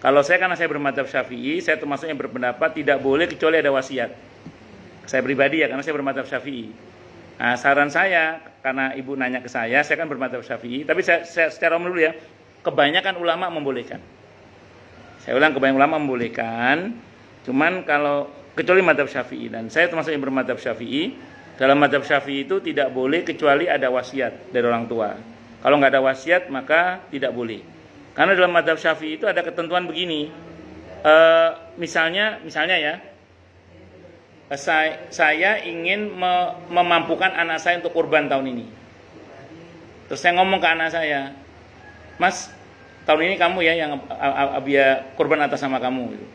[SPEAKER 1] Kalau saya, karena saya bermadhab Syafi'i, saya termasuk yang berpendapat tidak boleh kecuali ada wasiat. Saya pribadi ya, karena saya bermadhab Syafi'i. Nah, saran saya, karena ibu nanya ke saya kan bermadhab Syafi'i. Tapi saya secara umum dulu ya, kebanyakan ulama membolehkan. Saya ulang, kebanyakan ulama membolehkan. Cuman kalau kecuali madhab Syafi'i, dan saya termasuk yang bermadhab Syafi'i. Dalam madhab Syafi'i itu tidak boleh kecuali ada wasiat dari orang tua. Kalau nggak ada wasiat maka tidak boleh. Karena dalam madhab Syafi'i itu ada ketentuan begini. Misalnya ya, saya ingin memampukan anak saya untuk kurban tahun ini. Terus saya ngomong ke anak saya, Mas, tahun ini kamu ya yang Abia kurban atas nama kamu. Gitu.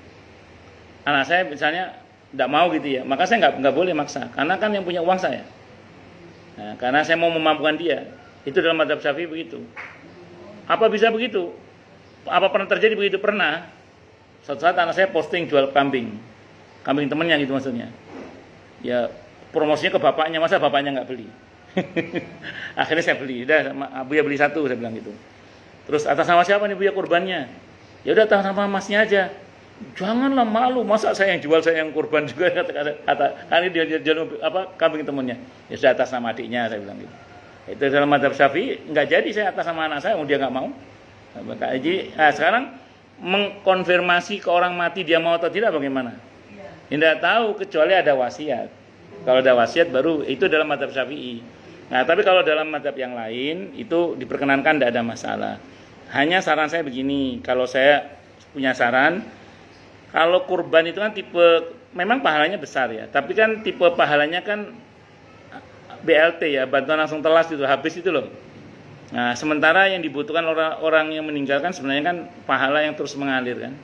[SPEAKER 1] Anak saya misalnya tidak mau gitu ya, maka saya nggak boleh maksa, karena kan yang punya uang saya. Nah, karena saya mau memampukan dia. Itu dalam mazhab Syafi'i begitu. Apa bisa begitu? Apa pernah terjadi begitu? Pernah. Suatu saat anak saya posting jual kambing temennya gitu maksudnya. Ya promosinya ke bapaknya, masa bapaknya nggak beli? Akhirnya saya beli, udah Buya beli satu, saya bilang gitu. Terus atas nama siapa nih Buya kurbannya? Ya udah atas nama masnya aja. Janganlah, malu, masa saya yang jual, saya yang kurban juga, kata dia jual kambing temennya. Ya sudah atas nama adiknya, saya bilang gitu. Itu dalam mazhab Syafi'i nggak jadi saya atas nama anak saya, dia nggak mau. Jadi sekarang mengkonfirmasi ke orang mati dia mau atau tidak bagaimana? Tidak tahu kecuali ada wasiat. Kalau ada wasiat baru itu dalam mazhab Syafi'i. Nah, tapi kalau dalam mazhab yang lain itu diperkenankan, tidak ada masalah. Hanya saran saya begini, kalau saya punya saran, kalau kurban itu kan tipe memang pahalanya besar ya, tapi kan tipe pahalanya kan BLT ya, bantuan langsung telas itu habis itu loh. Nah, sementara yang dibutuhkan orang yang meninggalkan sebenarnya kan pahala yang terus mengalir kan,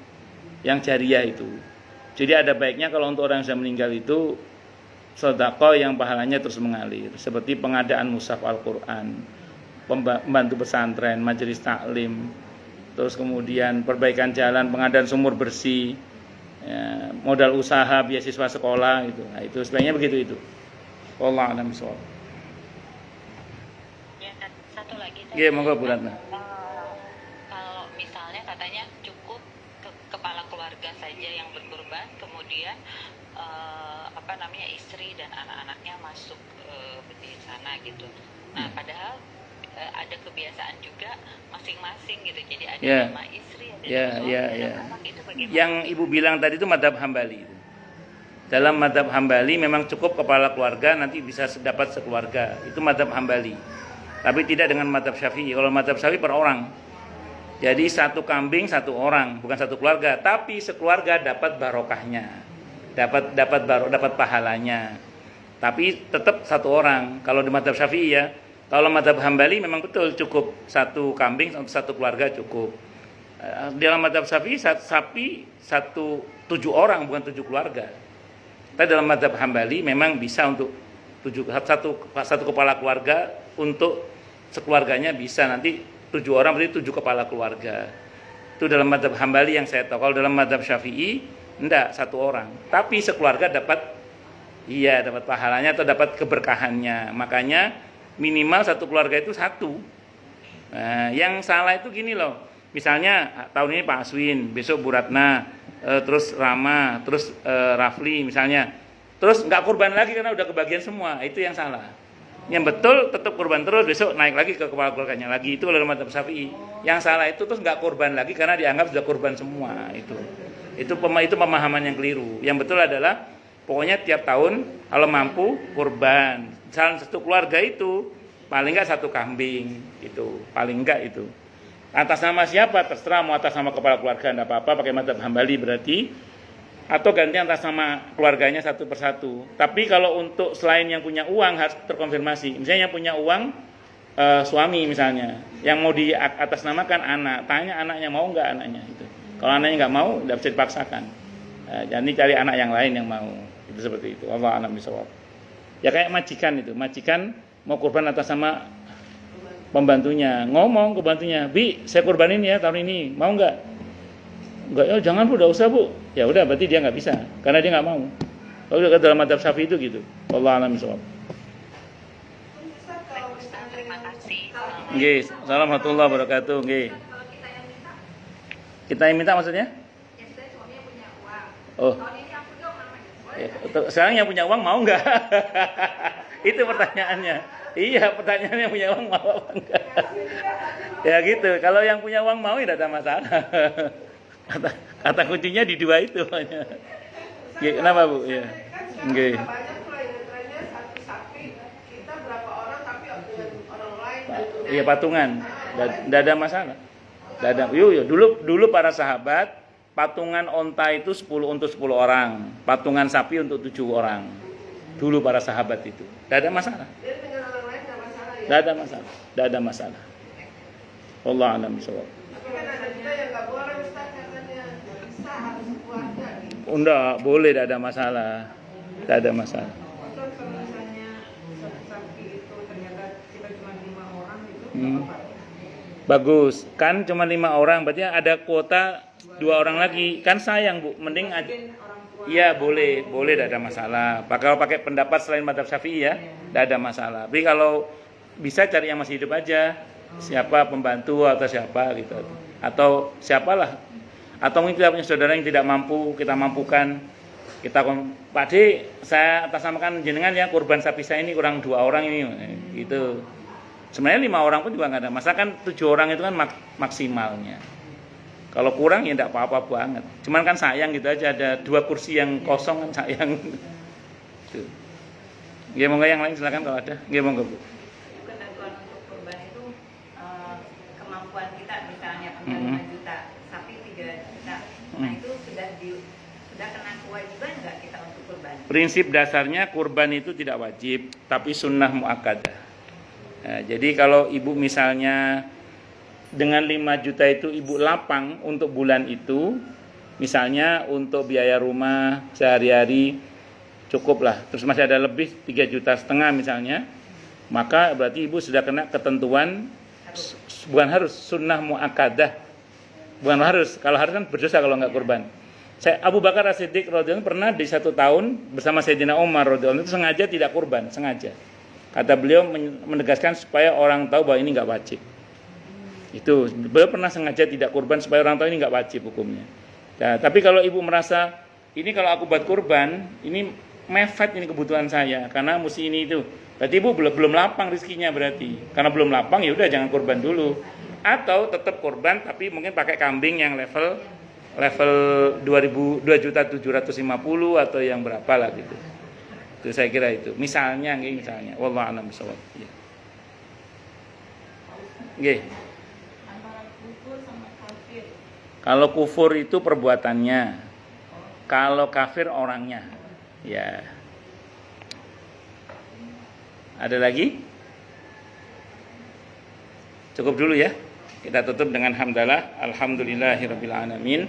[SPEAKER 1] yang jariah itu. Jadi ada baiknya kalau untuk orang yang sudah meninggal itu sedekah yang pahalanya terus mengalir, seperti pengadaan mushaf Al-Qur'an, membantu pesantren, majelis taklim, terus kemudian perbaikan jalan, pengadaan sumur bersih, ya, modal usaha, beasiswa sekolah gitu. Nah, itu sebaiknya begitu itu. Wallahu a'lam bishawab.
[SPEAKER 4] Ya, satu lagi.
[SPEAKER 1] Iya, monggo Bu Ratna.
[SPEAKER 4] Kalau misalnya katanya cukup kepala keluarga saja yang berkurban, kemudian istri dan anak-anaknya masuk di sana gitu. Nah, padahal ada kebiasaan juga masing-masing gitu. Jadi ada nama istri, ada suami, ada anak, itu bagaimana?
[SPEAKER 1] Yang Ibu bilang tadi itu mazhab Hambali. Dalam mazhab Hambali memang cukup kepala keluarga, nanti bisa dapat sekeluarga. Itu mazhab Hambali. Tapi tidak dengan mazhab Syafi'i. Kalau mazhab Syafi'i per orang. Jadi satu kambing satu orang, bukan satu keluarga, tapi sekeluarga dapat barokahnya. Dapat pahalanya. Tapi tetap satu orang. Kalau di mazhab Syafi'i ya. Kalau mazhab Hambali memang betul cukup satu kambing untuk satu keluarga cukup. Dalam mazhab Syafi'i sapi 7 orang bukan 7 keluarga. Tapi dalam mazhab Hambali memang bisa untuk satu kepala keluarga, untuk sekeluarganya bisa nanti 7 orang berarti 7 kepala keluarga. Itu dalam mazhab Hambali yang saya tahu. Kalau dalam mazhab Syafi'i enggak 1 orang, tapi sekeluarga dapat pahalanya atau dapat keberkahannya. Makanya minimal satu keluarga itu 1. Nah, yang salah itu gini loh. Misalnya tahun ini Pak Aswin, besok Bu Ratna, terus Rama, terus Rafli misalnya. Terus enggak kurban lagi karena udah kebagian semua. Itu yang salah. Yang betul tetap kurban terus, besok naik lagi ke kepala keluarganya lagi. Itu dalam mazhab Syafi'i. Yang salah itu terus enggak kurban lagi karena dianggap sudah kurban semua. Itu pemahaman yang keliru. Yang betul adalah pokoknya tiap tahun kalau mampu kurban. Salah satu keluarga itu paling enggak 1 kambing itu, paling enggak itu. Atas nama siapa terserah, mau atas nama kepala keluarga enggak apa-apa, pakai mazhab Hambali berarti, atau ganti atas nama keluarganya satu persatu. Tapi kalau untuk selain yang punya uang harus terkonfirmasi. Misalnya yang punya uang suami misalnya, yang mau di atas namakan anak, tanya anaknya mau enggak anaknya itu. Kalau anaknya enggak mau, enggak bisa dipaksakan. Jadi cari anak yang lain yang mau. Itu seperti itu. Wallahu a'lam bishawab. Ya kayak majikan mau kurban atas nama pembantunya, ngomong ke pembantunya, "Bi, saya kurbanin ya tahun ini, mau enggak?" "Enggak, ya jangan Bu, enggak usah Bu." Ya udah, berarti dia enggak bisa karena dia enggak mau. Kalau udah dalam mazhab Syafi'i itu gitu. Wallahu a'lam bishawab.
[SPEAKER 4] Terima kasih.
[SPEAKER 1] Nggih, assalamualaikum warahmatullahi wabarakatuh. Nggih. Kita yang minta maksudnya?
[SPEAKER 2] Ya, saya suaminya punya uang.
[SPEAKER 1] Oh.
[SPEAKER 2] Tahun ini aku dong namanya.
[SPEAKER 1] Ya, sekarang yang punya uang mau enggak? Itu pertanyaannya. Iya, pertanyaannya punya uang mau apa enggak? Ya gitu. Kalau yang punya uang mau tidak ada masalah. Kata kuncinya di 2 itu. Ya, kenapa Bu? Ya. Nggih.
[SPEAKER 3] Banyak tuh yang trennya satu sapi, kita berapa orang tapi dengan orang lain gitu.
[SPEAKER 1] Iya, patungan. Tidak ada masalah. Tidak ada. Dulu para sahabat patungan onta itu 10 untuk 10 orang, patungan sapi untuk 7 orang. Dulu para sahabat itu. Tidak ada masalah.
[SPEAKER 3] Jadi dengan orang lain nggak masalah ya?
[SPEAKER 1] Tidak ada masalah. Tidak ada masalah. Allah alam bisawab.
[SPEAKER 3] Tapi kan ada juga yang nggak boleh Ustaz katanya bisa harus keluarga gitu.
[SPEAKER 1] Enggak, boleh, tidak ada masalah. Tidak ada masalah.
[SPEAKER 5] Ustaz, kalau misalnya satu sapi itu ternyata kita cuma 5 orang itu
[SPEAKER 1] Hmm.
[SPEAKER 5] apa?
[SPEAKER 1] Bagus. Kan cuma 5 orang, berarti ada kuota 2 orang lagi. Kan sayang, Bu. Mending aja.
[SPEAKER 5] Mungkin orang tua.
[SPEAKER 1] Iya, boleh, tidak ada masalah. Kalau pakai pendapat selain madzhab Syafi'i ya, tidak ada masalah. Tapi kalau bisa cari yang masih hidup aja. Siapa pembantu atau siapa gitu. Atau siapalah. Atau mungkin kita punya saudara yang tidak mampu, kita mampukan. Pak D, saya atasnamakan jenengan ya, kurban sapi saya ini kurang 2 orang ini gitu. Sebenarnya 5 orang pun juga nggak ada masalah, kan 7 orang itu kan maksimalnya. Kalau kurang ya tidak apa-apa banget. Cuman kan sayang gitu aja, ada 2 kursi yang kosong kan sayang. Tuh. Ya, monggo yang lain silakan kalau ada. Ya, monggo Bu.
[SPEAKER 6] Ketentuan untuk kurban itu kemampuan kita, misalnya punya
[SPEAKER 1] Mm-hmm.
[SPEAKER 6] 5 juta, sapi 3 juta. Nah itu sudah kena kewajiban nggak kita untuk kurban?
[SPEAKER 1] Prinsip dasarnya kurban itu tidak wajib, tapi sunnah muakkadah. Nah, jadi kalau ibu misalnya dengan 5 juta itu ibu lapang untuk bulan itu, misalnya untuk biaya rumah sehari-hari cukuplah, terus masih ada lebih 3,5 juta misalnya, maka berarti ibu sudah kena ketentuan bukan harus, sunnah muakkadah. Bukan harus, kalau harus kan berdosa kalau nggak kurban. Abu Bakar As-Siddiq radhiyallahu anhu pernah di 1 tahun bersama Sayyidina Umar radhiyallahu anhu itu sengaja tidak kurban, sengaja. Kata beliau menegaskan supaya orang tahu bahwa ini nggak wajib. Itu beliau pernah sengaja tidak kurban supaya orang tahu ini nggak wajib hukumnya. Nah, tapi kalau ibu merasa ini kalau aku buat kurban ini mepet ini kebutuhan saya karena mesti ini itu, berarti ibu belum lapang rezekinya berarti. Karena belum lapang ya udah jangan kurban dulu. Atau tetap kurban tapi mungkin pakai kambing yang level 2.750.000 atau yang berapa lah gitu. Itu saya kira itu. Misalnya wallahu a'lam bishawab. Nggih.
[SPEAKER 2] Antara kufur sama kafir.
[SPEAKER 1] Kalau kufur itu perbuatannya. Kalau kafir orangnya. Ya. Ada lagi? Cukup dulu ya. Kita tutup dengan hamdalah. Alhamdulillahirabbil alamin.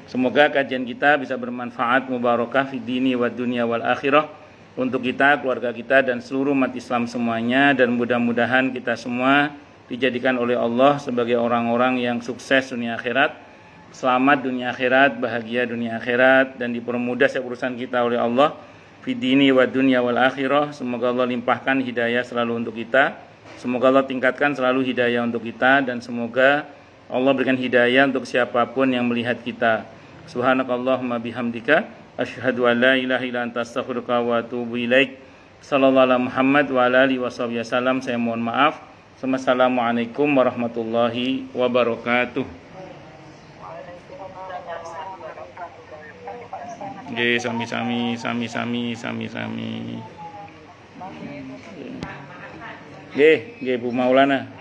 [SPEAKER 1] Semoga kajian kita bisa bermanfaat, mubarakah fid dini wad dunya wal akhirah untuk kita, keluarga kita dan seluruh umat Islam semuanya, dan mudah-mudahan kita semua dijadikan oleh Allah sebagai orang-orang yang sukses dunia akhirat, selamat dunia akhirat, bahagia dunia akhirat, dan dipermudah setiap urusan kita oleh Allah fid dini wad dunya wal akhirah. Semoga Allah limpahkan hidayah selalu untuk kita. Semoga Allah tingkatkan selalu hidayah untuk kita, dan semoga Allah berikan hidayah untuk siapapun yang melihat kita. Subhanakallahumma bihamdika asyhadu an la ilaha illa anta astaghfiruka wa atubu ilaik. Sallallahu ala Muhammad wa ala alihi wasallam. Saya mohon maaf. Assalamualaikum warahmatullahi wabarakatuh. Nggih, sami-sami. Nggih, Bu Maulana.